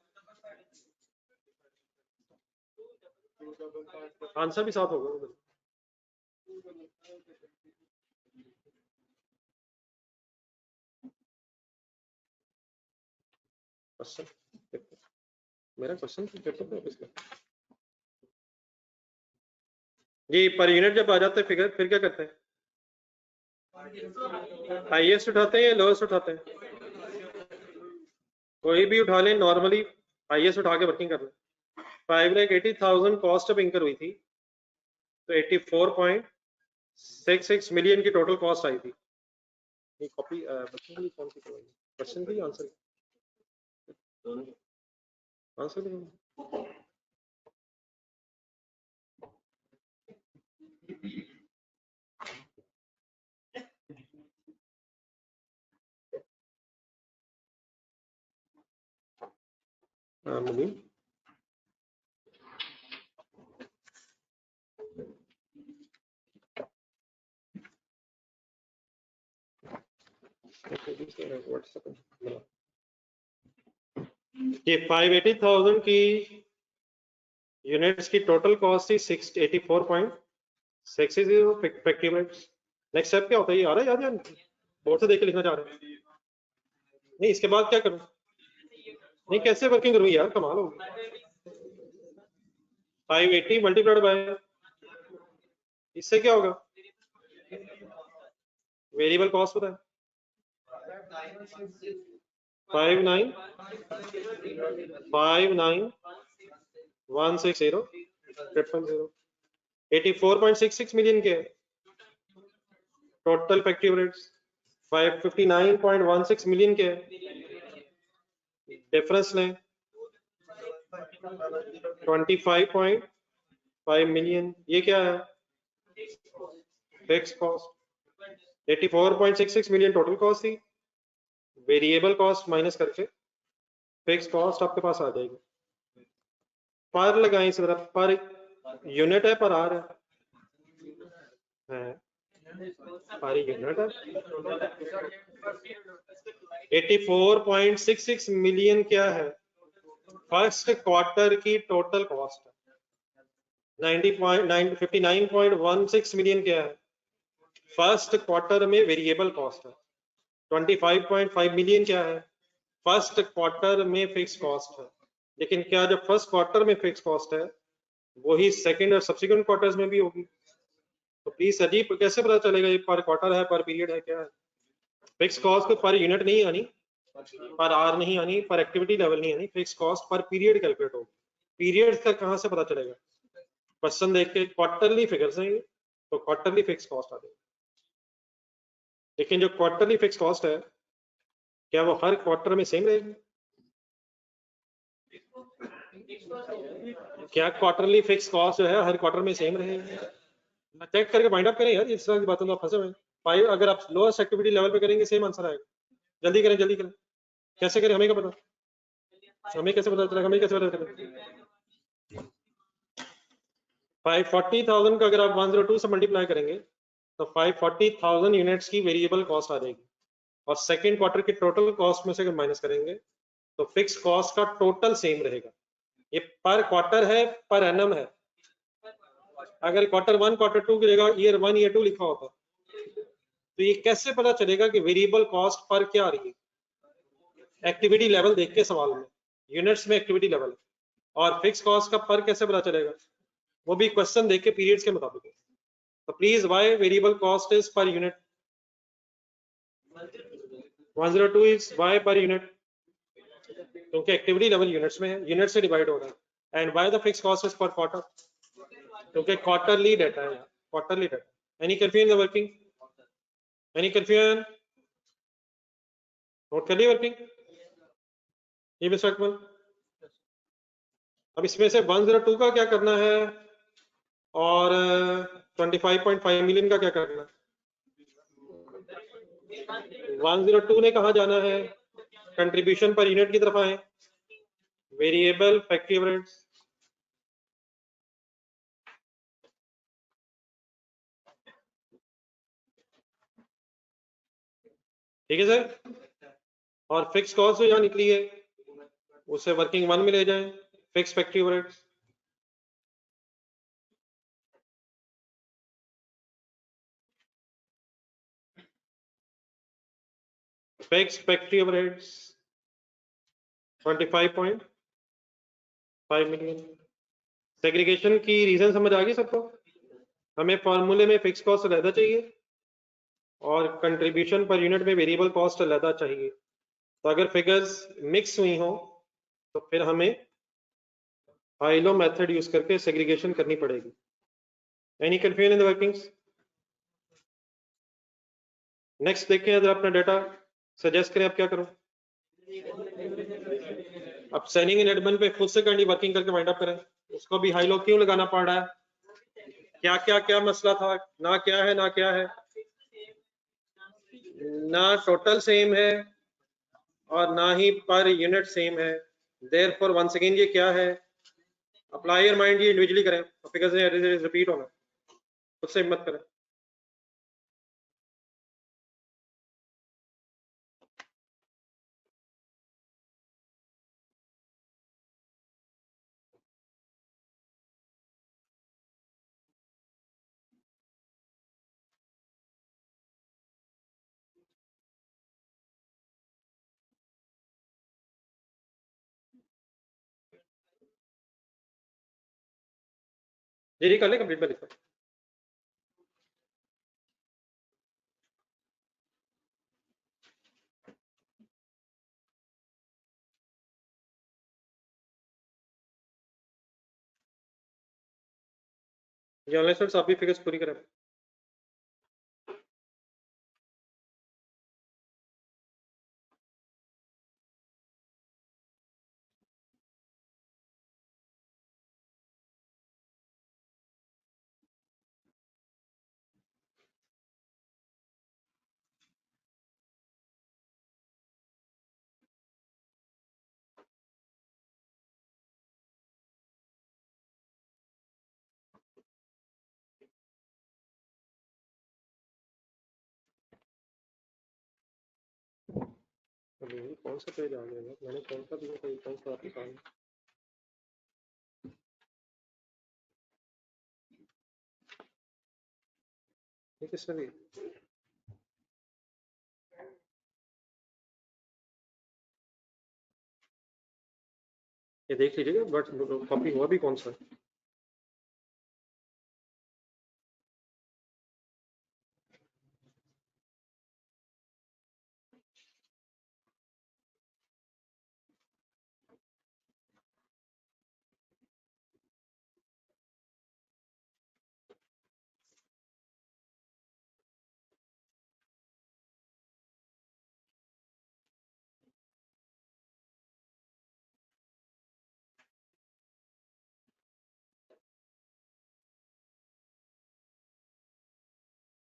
आंसर भी साथ होगा। मेरा क्वेश्चन पेपर पे ऑफिस का जी, पर यूनिट जब आ जाते हैं फिगर, फिर क्या करते हैं? हाईएस्ट उठाते हैं या लोएस्ट उठाते हैं? कोई भी उठा लें, नॉर्मली हाईएस्ट उठा के वर्किंग कर लें। 5,80,000 कॉस्ट अब इंकर हुई थी, तो 84.66 मिलियन की टोटल कॉस्ट आई थी। ये कॉपी बच्चों की कौन सी करवाई? क्वेश्चन की आंसर? आंसर मुनीम ये 580,000 की यूनिट्स की टोटल कॉस्ट थी 684.60 फैक्ट्री रेट्स। नेक्स्ट स्टेप क्या होता है? ये आ रहा है याद? यार बोर्ड से देख के लिखना चाह रहे हैं? नहीं, इसके बाद क्या करूं? नहीं, कैसे वर्किंग करूं यार, कमाल होगी। 580 मल्टीप्लाइड बाय, इससे क्या होगा? वेरिएबल कॉस्ट होता है 59,160,000। 84.66 मिलियन के टोटल फैक्ट्री रेट्स, 559.16 मिलियन के डिफरेंस लें 25.5 मिलियन। ये क्या है? Fix cost. 84.66 million total cost थी, वेरिएबल कॉस्ट माइनस करके फिक्स कॉस्ट आपके पास आ जाएगी। पर लगाएं इस तरफ, पर यूनिट है, पर आर है, पर यूनिट है। 84.66 मिलियन क्या है? फर्स्ट क्वार्टर की टोटल कॉस्ट 59.16 मिलियन क्या है? फर्स्ट क्वार्टर में वेरिएबल कॉस्ट है। 25.5 मिलियन क्या है? फर्स्ट क्वार्टर में फिक्स कॉस्ट है। लेकिन क्या जो फर्स्ट क्वार्टर में फिक्स कॉस्ट है वही सेकंड और सब्सिक्वेंट क्वार्टर्स में भी होगी? तो प्लीज अजीब कैसे पता चलेगा ये पर क्वार्टर है, पर पीरियड है, क्या है? फिक्स कॉस्ट पर यूनिट नहीं आनी, पर आर नहीं आनी, पर एक्टिविटी लेवल नहीं आनी, fix cost per period calculate होगी। पीरियड का कहां से पता चलेगा? क्वेश्चन देख के क्वार्टरली फिगर्स हैं तो क्वार्टरली फिक्स कॉस्ट आ जाएगी। लेकिन जो क्वार्टरली फिक्स कॉस्ट है क्या वो हर क्वार्टर में सेम रहेगी? क्या क्वार्टरली फिक्स कॉस्ट जो है हर क्वार्टर में सेम रहेगी? चेक करके फाइंड आउट करें यार, इस तरह की बातों तो आप फंसे हुए हैं। 5 अगर आप लोएस्ट एक्टिविटी लेवल पे करेंगे सेम आंसर आएगा। जल्दी करें जल्दी करें। कैसे करें हमें क्या पता? हमें कैसे पता चलेगा? हमें कैसे पता चलेगा? 540,000 का अगर आप 102 से मल्टीप्लाई करेंगे तो 540,000 यूनिट्स की वेरिएबल कॉस्ट आ जाएगी, और सेकेंड क्वार्टर की टोटल कॉस्ट में से माइनस करेंगे तो फिक्स कॉस्ट का टोटल सेम रहेगा। ये पर क्वार्टर है, पर एनम है। अगर क्वार्टर 1 क्वार्टर 2 की जगह ईयर 1 ईयर 2 लिखा होता तो ये कैसे पता चलेगा कि वेरिएबल कॉस्ट पर क्या आ रही है? एक्टिविटी लेवल देख के सवाल में यूनिट्स में एक्टिविटी लेवल है, और फिक्स कॉस्ट का पर कैसे पता चलेगा? वो भी क्वेश्चन देख के पीरियड्स के मुताबिक है। तो please why variable cost is per unit? 102 is why per unit? क्योंकि एक्टिविटी लेवल यूनिट्स में है, यूनिट से डिवाइड हो रहा है। And why the fix cost is पर क्वार्टर? क्योंकि क्वार्टरली डाटा है, quarterly data. Any confusion the working? Any confusion? Note कर ली वर्किंग? ये मिस्टर अकमल, अब इसमें से 102 का क्या करना है और 25.5 मिलियन का क्या करना है? 102 ने कहा जाना है? कंट्रीब्यूशन पर यूनिट की तरफ आए, वेरिएबल फैक्ट्री ओवरहेड्स। ठीक है सर, और फिक्स कॉस्ट जो यहाँ निकली है उसे वर्किंग 1 में ले जाएं, fix factory overheads. Fix factory overheads 25.5 million. Segregation की रीजन समझ आ गई सबको? हमें फॉर्मूले में फिक्स कॉस्ट अलहदा चाहिए और कंट्रीब्यूशन पर यूनिट में वेरिएबल कॉस्ट अलहदा चाहिए। तो अगर फिगर्स मिक्स हुई हो तो फिर हमें हाइलो मेथड यूज करके सेग्रीगेशन करनी पड़ेगी। Any confusion in the workings? Next देखें, अगर अपना डाटा सजेस्ट करें, आप क्या करो? अब सेलिंग इन एडमिन पे खुद से करनी, वर्किंग करके वाइंड अप करें। उसको भी हाई लो क्यों लगाना पड़ रहा है? क्या क्या क्या मसला था? ना क्या है ना क्या है, ना टोटल सेम है और ना ही पर यूनिट सेम है। देयरफॉर वंस अगेन ये क्या है? अप्लाई योर माइंड, ये इंडिविजुअली करें, फिगर्स रिपीट होना, खुद से मत करें। जी कर ले कंप्लीट में लिखो। ये ऑनलाइन स्टूडेंट्स आप भी फिगर्स पूरी करें। कौन सा पेज आ गया? मैंने कौन सा दिया, कौन सा आपका? ये किसने दी? ये देख लीजिएगा, बट कॉपी हुआ भी कौन सा है?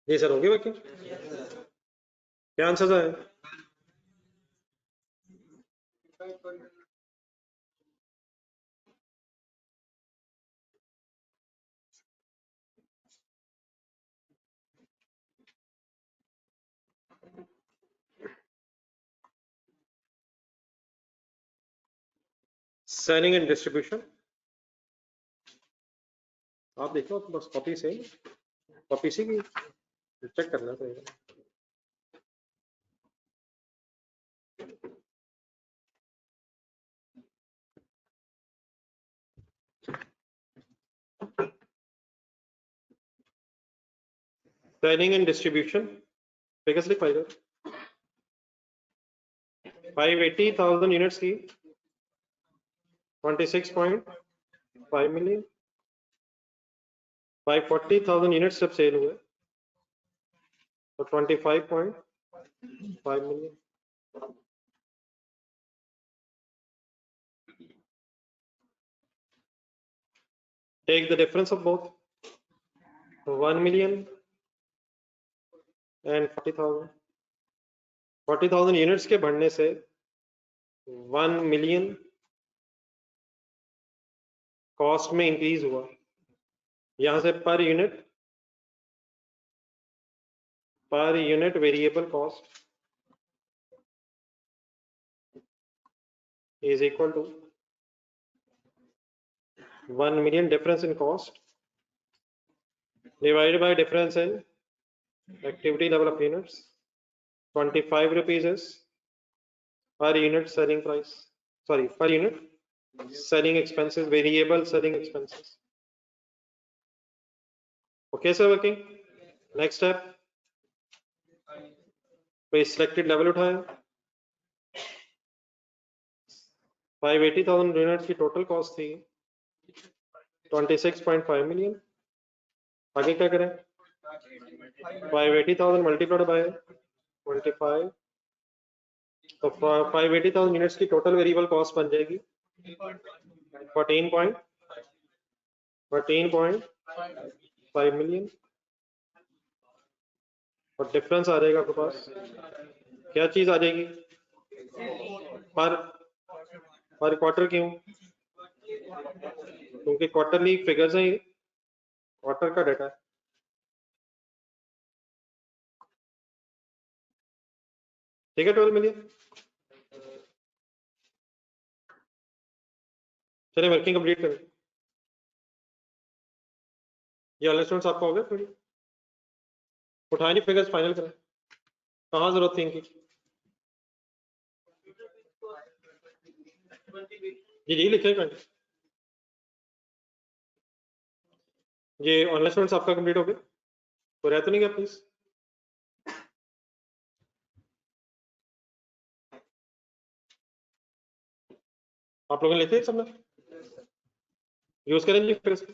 जी सर, होगी बाकी क्या आंसर है? सेलिंग एंड डिस्ट्रीब्यूशन, आप देखो बस कॉपी से, कॉपी से की चेक करना पड़ेगा। सेलिंग एंड डिस्ट्रीब्यूशन फिगर्स लिख पाएगा। 580,000 यूनिट्स की 26.5 मिलियन, 540,000 यूनिट्स जब सेल हुए तो 25.5 million. Take the difference of both, 1 million and 40,000। 40,000 units के बढ़ने से 1 मिलियन कॉस्ट में इंक्रीज हुआ। यहां से पर unit variable cost is equal to 1 million difference in cost divided by difference in activity level of units. 25 rupees is per unit selling price, sorry, per unit selling expenses, variable selling expenses. Okay sir, working. Next step, पे selected level उठाया, 580,000 units की total cost थी 26.5 million. आगे क्या करें, 580,000 multiplied by 25, तो 580,000 units की total variable cost बन जाएगी 14.5 मिलियन, और डिफरेंस आ जाएगा आपके पास, क्या चीज आ जाएगी, पर क्वार्टर। क्यों? क्योंकि क्वार्टरली फिगर्स हैं, क्वार्टर का डाटा है। ठीक है, 12 मिलियन। चलिए वर्किंग कंप्लीट करें। ये वाले स्टूडेंट्स आपका हो गया थोड़ी, उठाए नहीं फिगर्स, फाइनल करें। कहाँ जरूरत थी इनकी? जी लिखे करें। ये ऑनलाइन स्टूडेंट्स आपका कंप्लीट हो गया, तो रहते नहीं गया प्लीज। आप लोगों ने लेते हैं सबने, यूज करेंगे फिर इसको।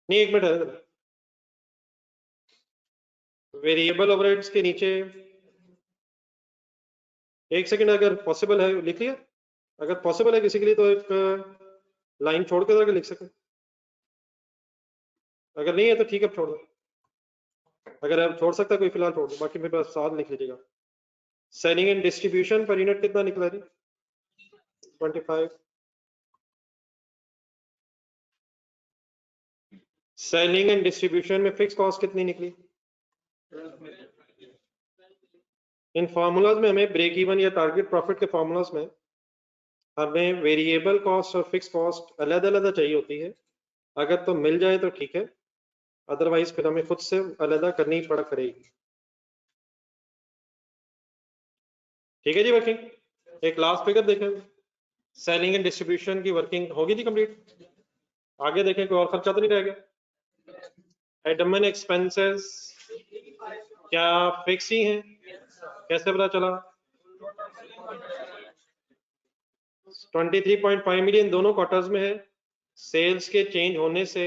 नहीं, एक मिनट है, वेरिएबल ओवरहेड्स के नीचे एक सेकंड, अगर पॉसिबल है लिख लिया, अगर पॉसिबल है किसी के लिए तो एक लाइन छोड़ कर लिख सके, अगर नहीं है तो ठीक है छोड़ दो, अगर आप छोड़ सकता है कोई फिलहाल छोड़ दो, बाकी मेरे पास साथ लिख लीजिएगा। Selling and distribution per unit कितना निकला जी? 25। सेलिंग एंड डिस्ट्रीब्यूशन में फिक्स कॉस्ट कितनी निकली? इन फॉर्मूलाज में हमें ब्रेक इवन या टारगेट प्रॉफिट के फॉर्मूलाज में हमें वेरिएबल कॉस्ट और फिक्स कॉस्ट अलग अलग चाहिए होती है। अगर तो मिल जाए तो ठीक है, अदरवाइज फिर हमें खुद से अलग करनी पड़ा करेगी। ठीक है जी। वर्किंग एक लास्ट फिगर देखें, सेलिंग एंड डिस्ट्रीब्यूशन की वर्किंग होगी जी कंप्लीट। आगे देखें कोई और खर्चा तो नहीं रह गया। एडमिन एक्सपेंसेस क्या फिक्स ही हैं? कैसे पता चला? 23.5 मिलियन दोनों क्वार्टर्स में है। सेल्स के चेंज होने से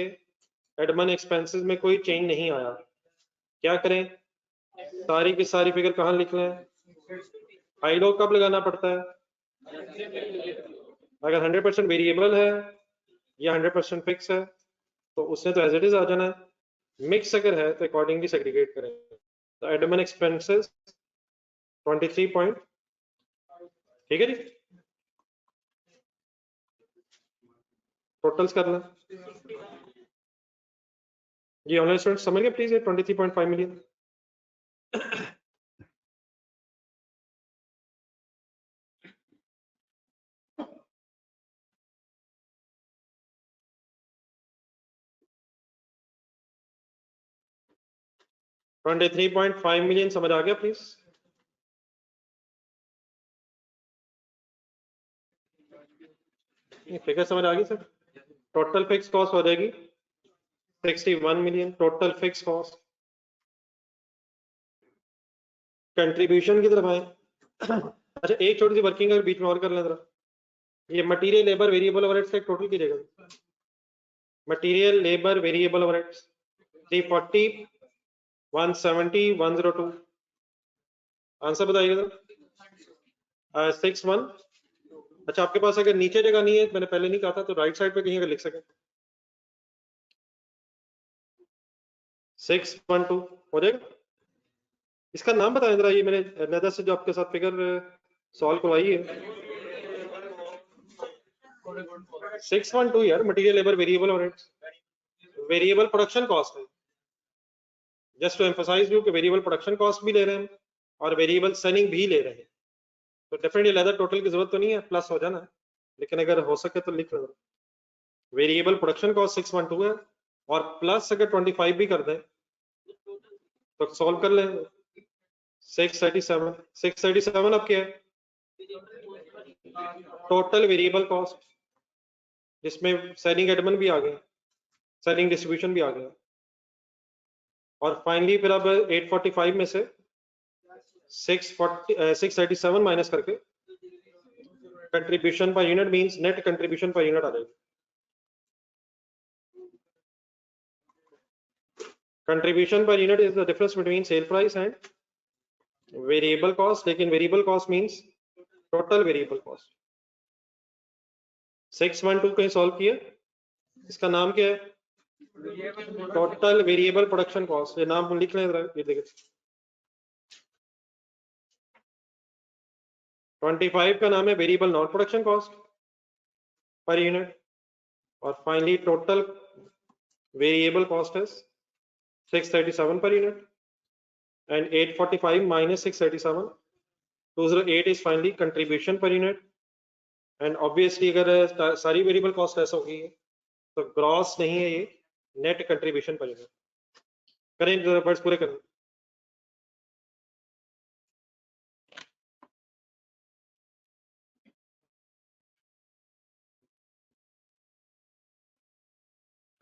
एडमिन एक्सपेंसेस में कोई चेंज नहीं आया। क्या करें? सारी की सारी फिगर कहाँ लिख लें? आईलो कब लगाना पड़ता है? अगर 100% वेरिएबल है या 100% फिक्स है तो उसने तो एज इट इज आ जाना है। मिक्स अगर है तो अकॉर्डिंगली सेग्रीगेट करें। तो एडमिन एक्सपेंसेस 23 पॉइंट, ठीक है जी। टोटल्स कर लें जी। ऑनलाइन स्टूडेंट समझ गए प्लीज? ये 23.5 मिलियन। $23.5 मिलियन समझ आ गया प्लीज? फिगर समझ आ गई सर? टोटल फिक्स कॉस्ट हो जाएगी 61 million total fix cost. Contribution की तरफ आए। अच्छा एक छोटी सी वर्किंग अगर बीच में और कर लें जरा। ये मटेरियल लेबर वेरिएबल ओवरहेड्स का टोटल कीजिएगा। Material labour variable overheads 340 170 102। Answer बताइएगा जरा। 61। अच्छा आपके पास अगर नीचे जगह नहीं है, मैंने पहले नहीं कहा था, तो राइट साइड पे कहीं अगर लिख सके 612 हो जाएगा। इसका नाम बताएं जरा। ये मैंने नदर से जो आपके साथ फिगर सॉल्व करवाई है 612 यार। Material labour variable overheads variable production cost है। जस्ट टू एम्फसाइज यू कि वेरिएबल प्रोडक्शन कॉस्ट भी ले रहे हैं और वेरिएबल सेलिंग भी ले रहे हैं। तो डेफिनेटली लेदर टोटल की जरूरत तो नहीं है, प्लस हो जाना है, लेकिन अगर हो सके तो लिख लो। वेरिएबल प्रोडक्शन कॉस्ट 612 है और प्लस अगर 25 भी कर दें तो सॉल्व कर लें। 637 अब क्या है? टोटल वेरिएबल कॉस्ट जिसमें सेलिंग एडमिन भी आ गए, सेलिंग डिस्ट्रीब्यूशन भी आ गया। और फाइनली फिर अब 845 में से 637 माइनस करके contribution per unit means net contribution per unit आ जाएगी। Contribution per unit is the difference between sale price and variable cost, लेकिन variable cost means total variable cost. 612 कहीं सॉल्व किया, इसका नाम क्या है? Total variable production cost. ये नाम लिख लें जरा, ये देखिए 25 का नाम है variable non production cost per unit और फाइनली टोटल वेरिएबल कॉस्ट है 637 per unit and 845 minus 637 208 is finally contribution per unit and obviously अगर सारी वेरिएबल कॉस्ट ऐसा होगी तो ग्रॉस नहीं है, ये नेट कंट्रीब्यूशन पर यूनिट। करें वर्ड्स पूरे करें।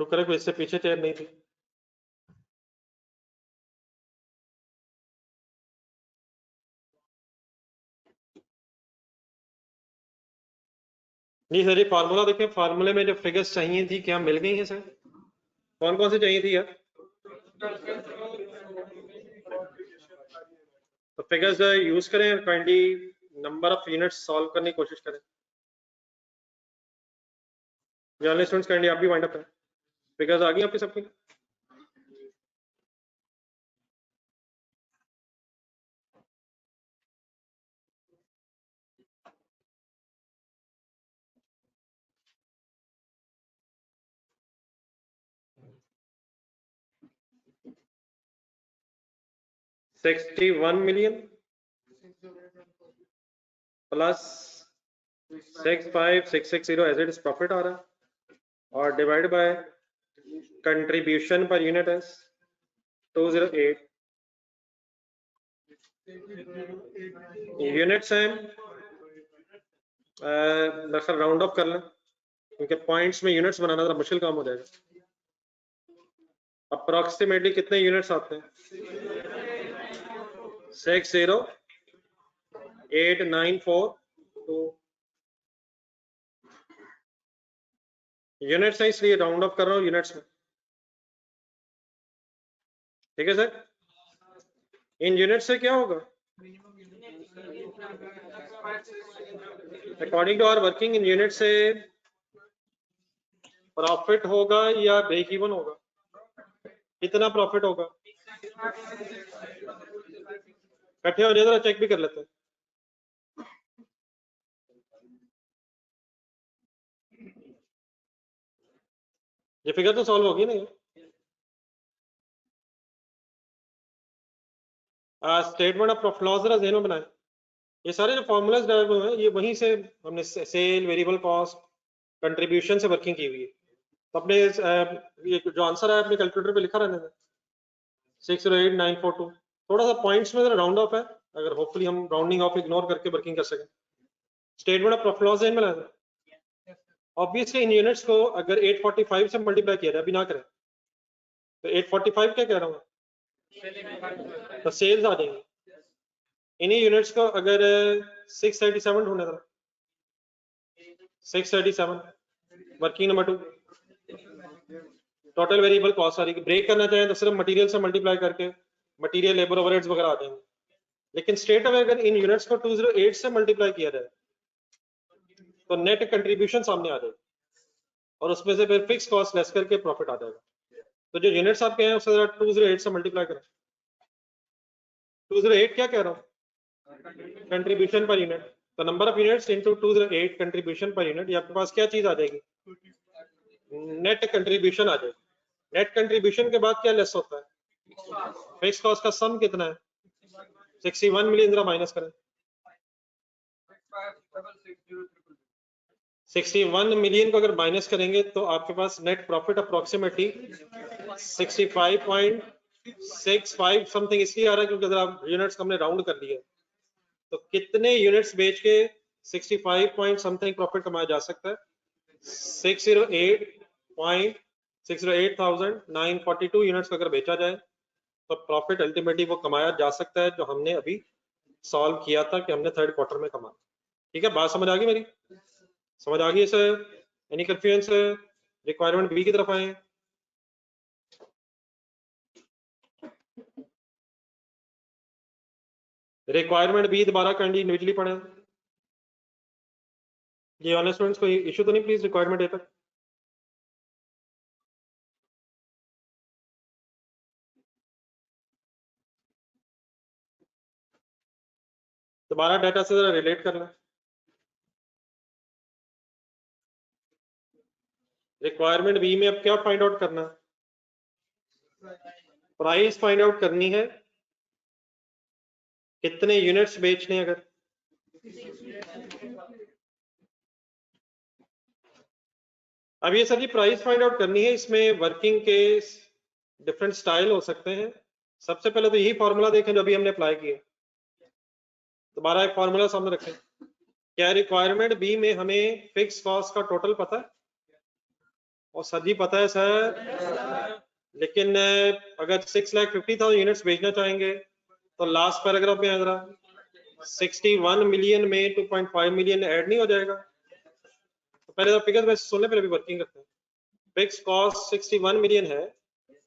तो करें कोई इससे पीछे चेयर नहीं थी। नहीं सर, ये फार्मूला देखें, फार्मूले में जो फिगर्स चाहिए थी क्या मिल गई है सर? कौन कौन सी चाहिए थी यार? तो फिगर्स यूज करें, kindly number of units solve करने की कोशिश करें। स्टूडेंट्स काइंडली आप भी वाइंड अप करें। फिगर्स आ गई आपकी सबकी? $61 million plus 65660 as it is profit आ रहा है और divide by contribution per unit is 208 units हैं। दरअसल राउंड ऑफ कर लें क्योंकि पॉइंट्स में यूनिट्स बनाना जरा मुश्किल काम हो जाएगा। अप्रोक्सीमेटली कितने यूनिट्स आते हैं? 60894 यूनिट्स है, इसलिए राउंड ऑफ कर रहा हूं यूनिट्स में। ठीक है सर, इन यूनिट से क्या होगा? According to our working in unit से प्रॉफिट होगा या ब्रेक इवन होगा? कितना प्रॉफिट होगा? इकट्ठे हो जाए, जरा चेक भी कर लेते हैं। ये फिगर तो सॉल्व होगी ना? स्टेटमेंट ऑफ प्रॉफिट लॉस जरा ज़हन में बनाए। ये सारे जो फॉर्मूलाज डाले हुए हैं ये वहीं से हमने सेल, वेरिएबल कॉस्ट, कंट्रीब्यूशन से वर्किंग की हुई है। तो अपने ये जो आंसर है अपने कैलकुलेटर पे लिखा रहने दें 608942। थोड़ा सा पॉइंट्स में राउंड ऑफ है, अगर होपफुली हम राउंडिंग ऑफ इग्नोर करके वर्किंग कर सकें। स्टेटमेंट ऑफ प्रॉफिट लॉस ज़हन में लाएं। ऑब्वियसली इन यूनिट्स को अगर 845 से मल्टीप्लाई किया जाए, अभी ना करें तो 845 क्या कह रहा हूँ तो सेल्स आ जाएंगे। इन्हीं यूनिट्स को अगर 687 ढूंढने था, 687 working number 2 total variable cost आ रही है। ब्रेक करना चाहें तो सिर्फ मटेरियल से मल्टीप्लाई करके मटेरियल, लेबर, ओवरहेड्स वगैरह आ जाएंगे। लेकिन स्ट्रेट अवे अगर इन यूनिट्स को 208 से मल्टीप्लाई किया जाए तो नेट कंट्रीब्यूशन सामने आ जाएगी और उसमें से फिर फिक्स कॉस्ट लेस करके प्रॉफिट आ जाएगा। तो जो यूनिट्स आपके हैं उससे 208 से मल्टीप्लाई करें। 208 क्या कह रहा हूँ? Contribution per unit. तो number of units into 208 contribution per unit, ये आपके पास क्या चीज आ जाएगी? नेट कंट्रीब्यूशन आ जाएगी। नेट कंट्रीब्यूशन के बाद क्या लेस होता है? फिक्स कॉस्ट का सम कितना है? 61 मिलियन, जरा माइनस करें। 61 मिलियन को अगर माइनस करेंगे तो आपके पास नेट प्रॉफिट अप्रोक्सीमेटली 65.65 समथिंग इसलिए आ रहा है क्योंकि अगर आप यूनिट्स हमने राउंड कर दिया तो कितने यूनिट्स बेच के 65 पॉइंट समथिंग प्रॉफिट कमाया जा सकता है? 608,942 यूनिट्स अगर बेचा जाए तो प्रॉफिट अल्टीमेटली वो कमाया जा सकता है जो हमने अभी सॉल्व किया था कि हमने थर्ड क्वार्टर में कमाया। ठीक है, बात समझ आ गई मेरी? समझ आ गई sir? Any confusion sir? Requirement B की तरफ आए। रिक्वायरमेंट बी दोबारा काइंडली इंडिविजुअली पढ़े। ये ऑनलाइन स्टूडेंट्स को इशू तो नहीं प्लीज रिक्वायरमेंट ए तक? दोबारा डाटा से जरा रिलेट करना। रिक्वायरमेंट बी में अब क्या फाइंड आउट करना? प्राइस फाइंड आउट करनी है, कितने यूनिट्स बेचने अगर। अब ये सर जी प्राइस फाइंड आउट करनी है, इसमें वर्किंग के डिफरेंट स्टाइल हो सकते हैं। सबसे पहले तो यही फॉर्मूला देखें जो अभी हमने अप्लाई किया। दोबारा एक फॉर्मूला सामने रखें। क्या रिक्वायरमेंट बी में हमें फिक्स कॉस्ट का टोटल पता है? और सर जी पता है सर, लेकिन अगर 6,50,000 यूनिट्स बेचना चाहेंगे तो लास्ट पैराग्राफ में जरा 61 मिलियन में 2.5 मिलियन ऐड नहीं हो जाएगा? तो पहले तो फिगर वैसे सुनने पहले भी वर्किंग करते हैं। फिक्स कॉस्ट 61 मिलियन है,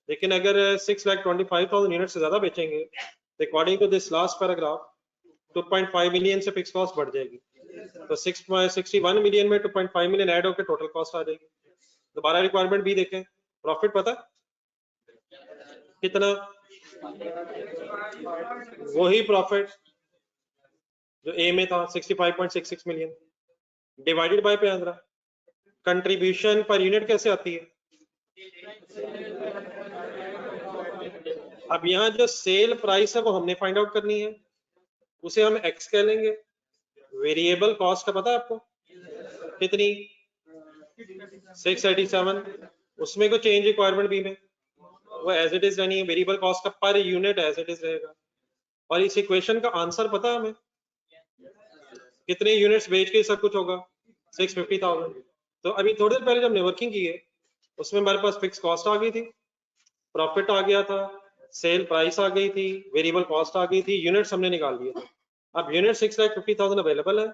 लेकिन अगर 6,25,000 यूनिट से ज्यादा बेचेंगे तो according to this last paragraph 2.5 million से फिक्स कॉस्ट बढ़ जाएगी। तो 61 मिलियन में 2.5 मिलियन ऐड होकर टोटल कॉस्ट आ जाएगी। दोबारा रिक्वायरमेंट भी देखें। प्रॉफिट पता कितना? वही प्रॉफिट जो ए में था 65.66 मिलियन डिवाइडेड बाय पे अंदर कंट्रीब्यूशन पर यूनिट कैसे आती है? अब यहाँ जो सेल प्राइस है वो हमने फाइंड आउट करनी है, उसे हम एक्स कह लेंगे। वेरिएबल कॉस्ट का पता है आपको कितनी? 687 उसमें कोई चेंज रिक्वायरमेंट बी में, वो एज इट इज यानी वेरिएबल कॉस्ट का per unit as it is रहेगा। और इस इक्वेशन का आंसर पता है हमें, कितने यूनिट्स बेच के सब कुछ होगा 650,000। तो अभी थोड़ी देर पहले जब हमने वर्किंग की है उसमें हमारे पास फिक्स कॉस्ट आ गई थी, प्रॉफिट आ गया था, सेल प्राइस आ गई थी, वेरिएबल कॉस्ट आ गई थी, यूनिट्स हमने निकाल दिए थे। अब यूनिट 6,50,000 अवेलेबल है,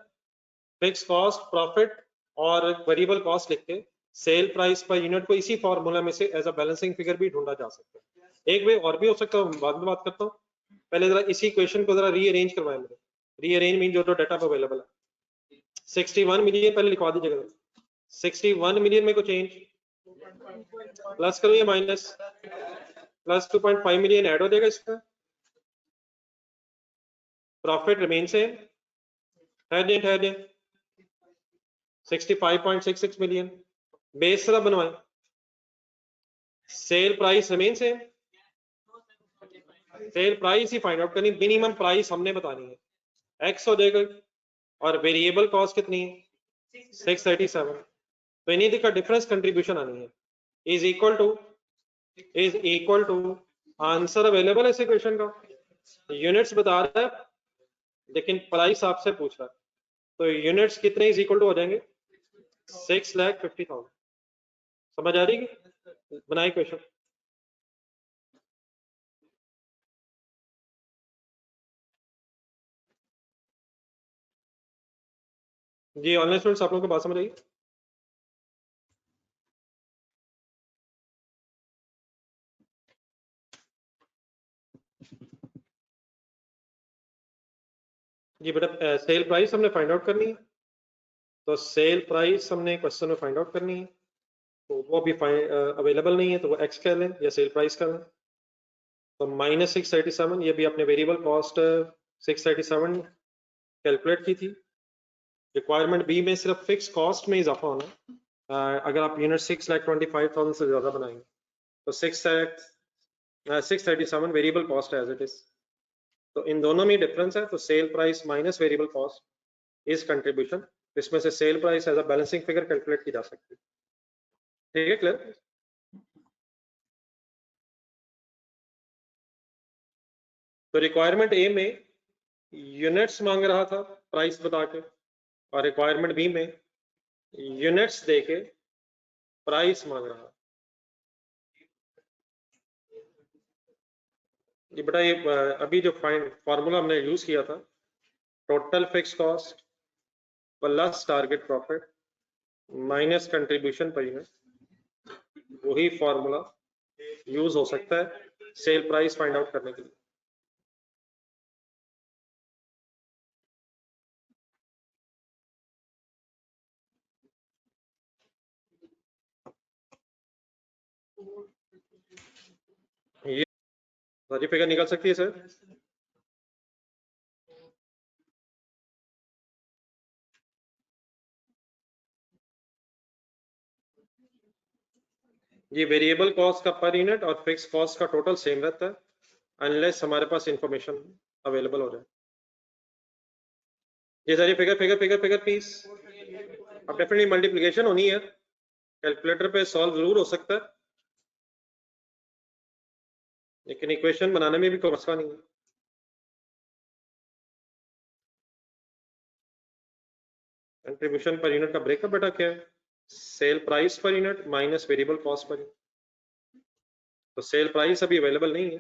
फिक्स कॉस्ट, प्रॉफिट और वेरिएबल कॉस्ट लिख के सेल प्राइस पर यूनिट को इसी फॉर्मूला में से एज अ बैलेंसिंग फिगर भी ढूंढा जा सकता है। एक वे और भी हो सकता है, बाद में बात करता हूँ, पहले जरा इसी क्वेश्चन को जरा रीअरेंज करवाएं मेरे। रीअरेंज मीन जो डाटा पे अवेलेबल है। 61 मिलियन पहले लिखवा दीजिएगा, 61 मिलियन में को चेंज प्लस करो या माइनस, प्लस 2.5 मिलियन ऐड हो जाएगा इसका, प्रॉफिट रिमेन सेम, ठहर 65.66 मिलियन, बेस जरा बनवाएं, sale price remain same, sale price ही फाइंड आउट करनी, मिनिमम प्राइस हमने बतानी है, एक्स हो जाएगा, और वेरिएबल कॉस्ट कितनी है 637, तो इन्हीं का डिफरेंस कंट्रीब्यूशन आनी है, is equal to answer available है इस इक्वेशन का, यूनिट्स बता रहा है लेकिन प्राइस आपसे पूछ रहा है, तो यूनिट्स कितने इज इक्वल टू हो जाएंगे 6,50,000। समझ आ रही है, बनाए क्वेश्चन। जी ऑनलाइन स्टूडेंट्स आप लोगों को बात समझ आई? जी बेटा सेल प्राइस हमने फाइंड आउट करनी है, तो सेल प्राइस हमने क्वेश्चन में फाइंड आउट करनी है, तो वो भी अवेलेबल नहीं है तो वो एक्स कह लें या सेल प्राइस कह लें, तो -637, ये भी अपने वेरिएबल कॉस्ट 637 कैलकुलेट की थी। रिक्वायरमेंट बी में सिर्फ फिक्स कॉस्ट में इजाफा होना है, अगर आप यूनिट 6,25,000 से ज्यादा बनाएंगे तो 637 वेरिएबल कॉस्ट है एज इट इज, तो इन दोनों में डिफरेंस है, तो sale price minus variable cost is contribution, इसमें से sale price as a balancing figure calculate की जा सकती है। ठीक है, क्लियर? तो रिक्वायरमेंट ए में यूनिट्स मांग रहा था प्राइस बता के, और रिक्वायरमेंट बी में यूनिट्स दे के प्राइस मांग रहा। ये बेटा ये अभी जो फॉर्मूला हमने यूज किया था, total fix cost plus target profit minus contribution per unit, वही फॉर्मूला यूज हो सकता है सेल प्राइस फाइंड आउट करने के लिए। ये सारी फिगर निकल सकती है सर? ये वेरिएबल कॉस्ट का पर यूनिट और फिक्स कॉस्ट का टोटल सेम रहता है अनलेस हमारे पास इंफॉर्मेशन अवेलेबल हो जाए। ये सारी फिगर प्लीज, अब डेफिनेटली मल्टीप्लिकेशन होनी है, कैलकुलेटर पे सॉल्व जरूर हो सकता है लेकिन इक्वेशन बनाने में भी कोई मसला नहीं है। कंट्रीब्यूशन पर यूनिट का ब्रेकअप बेटा क्या है, sale price per unit minus variable cost per unit, तो सेल प्राइस अभी अवेलेबल नहीं है।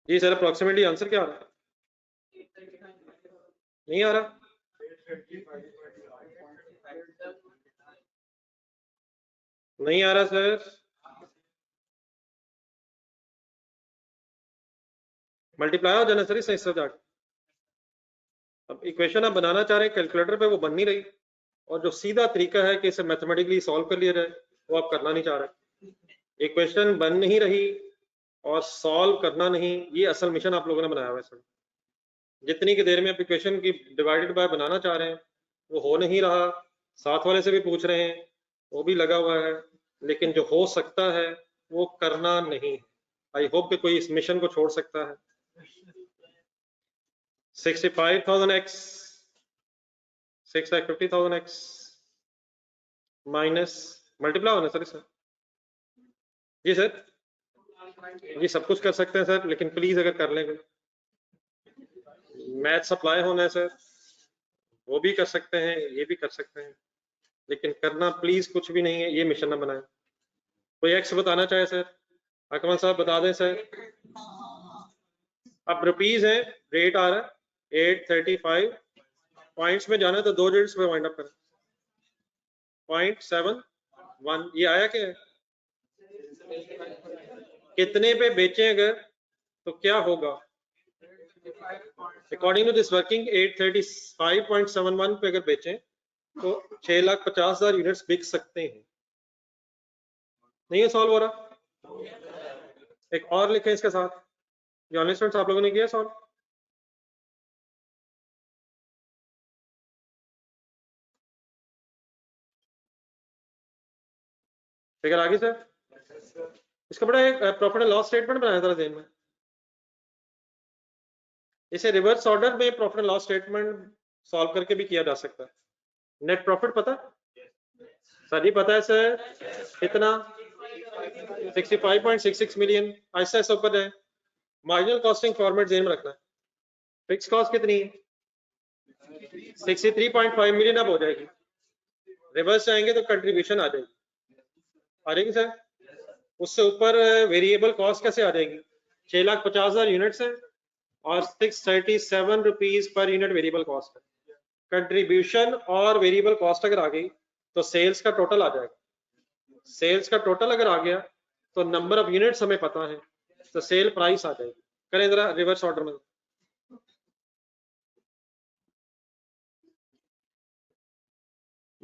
जी सर अप्रोक्सीमेटली आंसर क्या आ रहा है? नहीं आ रहा? नहीं आ रहा सर, मल्टीप्लाई हो जाना सर इससे इससे जाके। अब इक्वेशन आप बनाना चाह रहे हैं कैलकुलेटर पे, वो बन नहीं रही, और जो सीधा तरीका है कि इसे मैथमेटिकली सॉल्व कर लिया जाए वो आप करना नहीं चाह रहे। इक्वेशन बन नहीं रही और सॉल्व करना नहीं, ये असल मिशन आप लोगों ने बनाया हुआ है सर। जितनी की देर में आप इक्वेशन की डिवाइडेड बाय बनाना चाह रहे हैं वो हो नहीं रहा, साथ वाले से भी पूछ रहे हैं वो भी लगा हुआ है, लेकिन जो हो सकता है वो करना नहीं। आई होप कि कोई इस मिशन को छोड़ सकता है। 65,000 x 6,50,000 x माइनस मल्टीप्लाई होना सर सर जी सर जी सब कुछ कर सकते हैं सर, लेकिन प्लीज अगर कर लेंगे मैथ सप्लाई होना है सर, वो भी कर सकते हैं, ये भी कर सकते हैं, लेकिन करना प्लीज कुछ भी नहीं है, ये मिशन ना बनाए। कोई एक्स बताना चाहे सर? अकमल साहब बता दें सर। अब रुपीज है, रेट आ रहा है 835, पॉइंट्स में जाना है तो 2 डिजिट्स में वाइंड अप करें 0.71, ये आया क्या है? कितने पे बेचें अगर तो क्या होगा? अकॉर्डिंग टू दिस वर्किंग 835.71 पे अगर बेचें तो 6,50,000 यूनिट्स बिक सकते हैं। नहीं है सॉल्व हो रहा? एक और लिखें इसके साथ, जो ऑनलाइन स्टूडेंट्स आप लोगों ने किया सॉल्व। फिगर आ गई सर? इसका बड़ा एक प्रॉफिट एंड लॉस स्टेटमेंट बनाया था जेन में, इसे रिवर्स ऑर्डर में profit and loss statement solve करके भी किया जा सकता है। नेट प्रॉफिट पता सर? ही पता है सर कितना? 65.66 मिलियन। ऐसा ऐसा ऊपर है, मार्जिनल कॉस्टिंग फॉर्मेट जेन में रखना है। फिक्स कॉस्ट कितनी है? 63.5 मिलियन अब हो जाएगी, रिवर्स जाएंगे तो कंट्रीब्यूशन आ जाएगी, आ जाएगी सर। उससे ऊपर वेरिएबल कॉस्ट कैसे आ जाएगी? 6,50,000 यूनिट्स है और 637 rupees per unit variable cost है। कंट्रीब्यूशन और वेरिएबल कॉस्ट अगर आ गई तो सेल्स का टोटल आ जाएगा। सेल्स का टोटल अगर आ गया तो नंबर ऑफ यूनिट्स हमें पता है, तो सेल प्राइस आ जाएगी। करें जरा रिवर्स ऑर्डर में,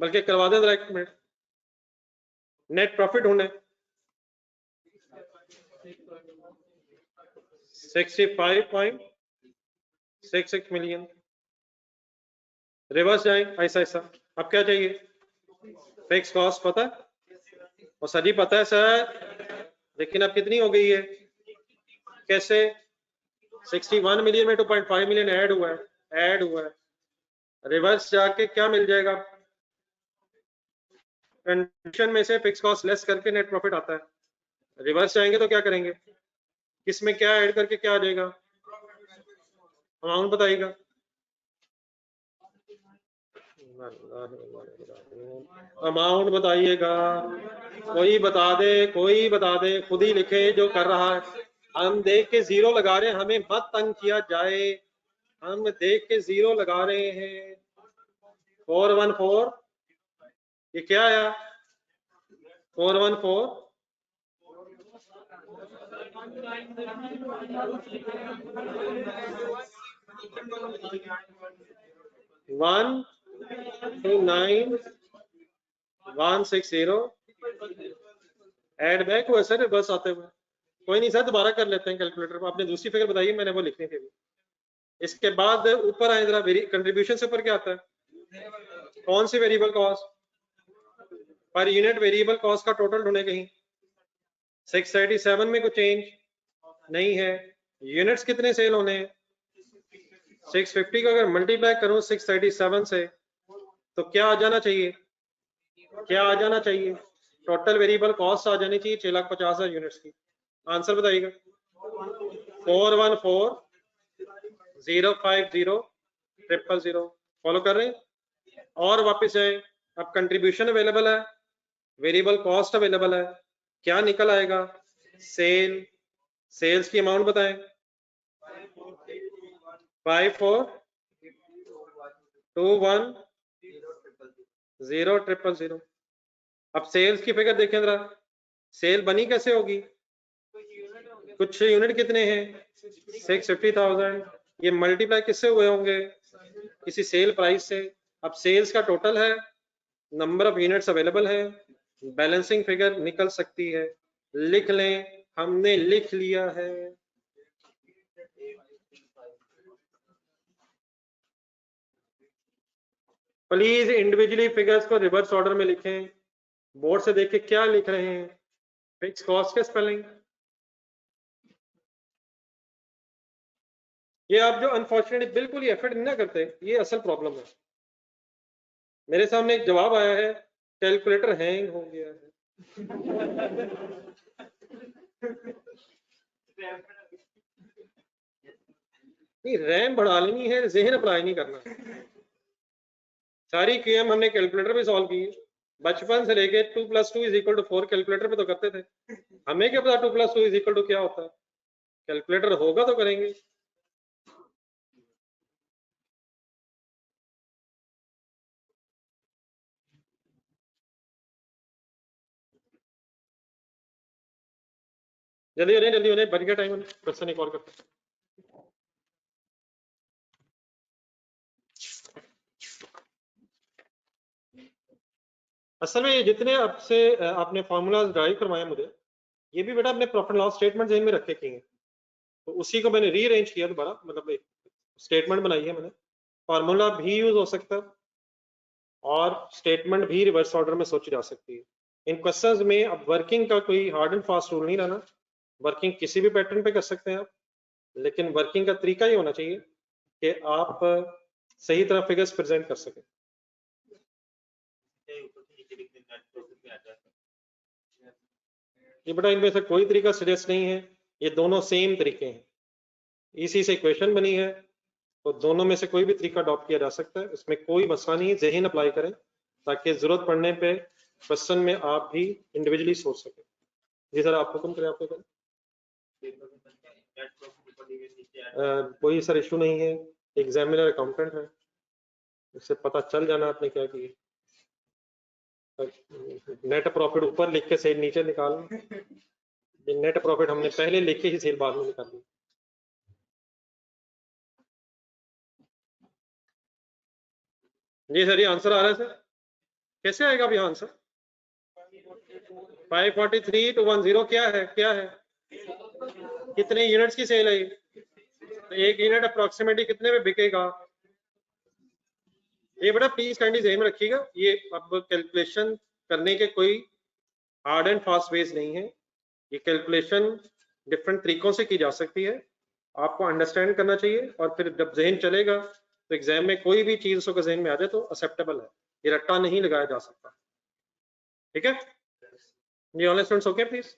बल्कि करवा दें जरा 1 मिनट। नेट प्रॉफिट होने 65.66 मिलियन, रिवर्स जाए ऐसा ऐसा। अब क्या चाहिए? फिक्स कॉस्ट पता है और सर पता है सर, लेकिन अब कितनी हो गई है? कैसे? 61 मिलियन में 2.5 मिलियन ऐड हुआ है, ऐड हुआ है। रिवर्स जाके क्या मिल जाएगा? कंडीशन में से फिक्स कॉस्ट लेस करके नेट प्रॉफिट आता है। रिवर्स जाएंगे तो क्या करेंगे? किसमें क्या ऐड करके क्या आ जाएगा? अमाउंट बताइएगा। अमाउंट बताइएगा, कोई बता दे, कोई बता दे, खुद ही लिखे जो कर रहा है। हम देख के जीरो लगा रहे हैं, हमें मत तंग किया जाए, हम देख के जीरो लगा रहे हैं। 414, ये क्या आया? 414 129,160 ऐड बैक हुआ सर बस आते हुए। कोई नहीं सर, दोबारा कर लेते हैं कैलकुलेटर पर। आपने दूसरी फिगर बताई, मैंने वो लिखनी थी। इसके बाद ऊपर आए जरा, कंट्रीब्यूशन से ऊपर क्या आता है? कौन सी variable cost? Per unit variable cost का टोटल ढूंढे कहीं। 637 में कोई चेंज नहीं है। यूनिट्स कितने सेल होने हैं? 650 को अगर मल्टीप्लाई करूं 637 से तो क्या आ जाना चाहिए? क्या आ जाना चाहिए? टोटल वेरिएबल कॉस्ट आ जानी चाहिए 6,50,000 यूनिट्स की। आंसर बताइएगा। 414,050,000। फॉलो कर रहे हैं? और वापस आए, अब कंट्रीब्यूशन अवेलेबल है, वेरिएबल कॉस्ट अवेलेबल है, क्या निकल आएगा? सेल, सेल्स की अमाउंट बताएं। 54,21,000,000। अब सेल्स की फिगर देखें जरा, सेल बनी कैसे होगी? कुछ यूनिट कितने हैं? 650,000। ये मल्टीप्लाई किससे हुए होंगे? किसी सेल प्राइस से। अब सेल्स का टोटल है, नंबर ऑफ यूनिट्स अवेलेबल है, बैलेंसिंग फिगर निकल सकती है। लिख लें, हमने लिख लिया है। प्लीज इंडिविजुअली फिगर्स को रिवर्स ऑर्डर में लिखें। बोर्ड से देख के क्या लिख रहे हैं? फिक्स कॉस्ट के स्पेलिंग। ये आप जो अनफॉर्चुनेटली बिल्कुल ही एफर्ट नहीं ना करते, ये असल प्रॉब्लम है। मेरे सामने एक जवाब आया है, कैलकुलेटर हैंग हो गया है। नहीं, रैम बढ़ा लेनी है, ज़हन अप्लाई नहीं करना। सारी क्यूएम हमने कैलकुलेटर पे सॉल्व की। बचपन से लेके 2 + 2 = 4 कैलकुलेटर पे तो करते थे। हमें क्या पता 2 + 2 = क्या होता है? कैलकुलेटर होगा तो करेंगे। जल्दी हो रहे बन गया टाइम, क्वेश्चन एक और करते हैं। असल में जितने आपसे आपने फार्मूलाज ड्राइव करवाए मुझे, ये भी बेटा अपने प्रॉफिट लॉस स्टेटमेंट जेन में रखे किए हैं, तो उसी को मैंने रीअरेंज किया दोबारा, मतलब एक स्टेटमेंट बनाई है मैंने। फार्मूला भी यूज हो सकता है और स्टेटमेंट भी रिवर्स ऑर्डर में सोची जा सकती है। इन क्वेश्चंस में अब वर्किंग का कोई हार्ड एंड फास्ट रूल नहीं रहना, वर्किंग किसी भी पैटर्न पे कर सकते हैं आप, लेकिन वर्किंग का तरीका ये होना चाहिए कि आप सही तरह फिगर्स प्रेजेंट कर सकें। ये बेटा इनमें से कोई तरीका सजेस्ट नहीं है, ये दोनों सेम तरीके हैं, इसी से इक्वेशन बनी है, तो दोनों में से कोई भी तरीका अडॉप्ट किया जा सकता है, इसमें कोई मसला नहीं है। ज़हन अप्लाई करें ताकि जरूरत पड़ने पे क्वेश्चन में आप भी इंडिविजुअली सोच सकें। जी सर, आप हुक्म करें, आपको करें। कोई सर इशू नहीं है, एग्जामिनर अकाउंटेंट है, इससे पता चल जाना आपने क्या किया। नेट प्रॉफिट ऊपर लिख के सेल नीचे निकाल, नेट प्रॉफिट हमने पहले लिख के ही सेल बाद में निकाली। जी सर, ये आंसर आ रहा है सर, कैसे आएगा अभी आंसर? 543 to 10 क्या है, क्या है, कितने यूनिट्स की सेल है? तो एक यूनिट अप्रोक्सीमेटली कितने में बिकेगा? ये बेटा प्लीज काइंडली ध्यान में रखिएगा, ये अब कैलकुलेशन करने के कोई हार्ड एंड फास्ट वेज नहीं है, ये कैलकुलेशन डिफरेंट तरीकों से की जा सकती है, आपको अंडरस्टैंड करना चाहिए, और फिर जब जहन चलेगा तो एग्जाम में कोई भी चीज उसको जहन में आ जाए तो एक्सेप्टेबल है, ये रट्टा नहीं लगाया जा सकता। ठीक है, ये ऑनलाइन स्टूडेंट्स ओके प्लीज।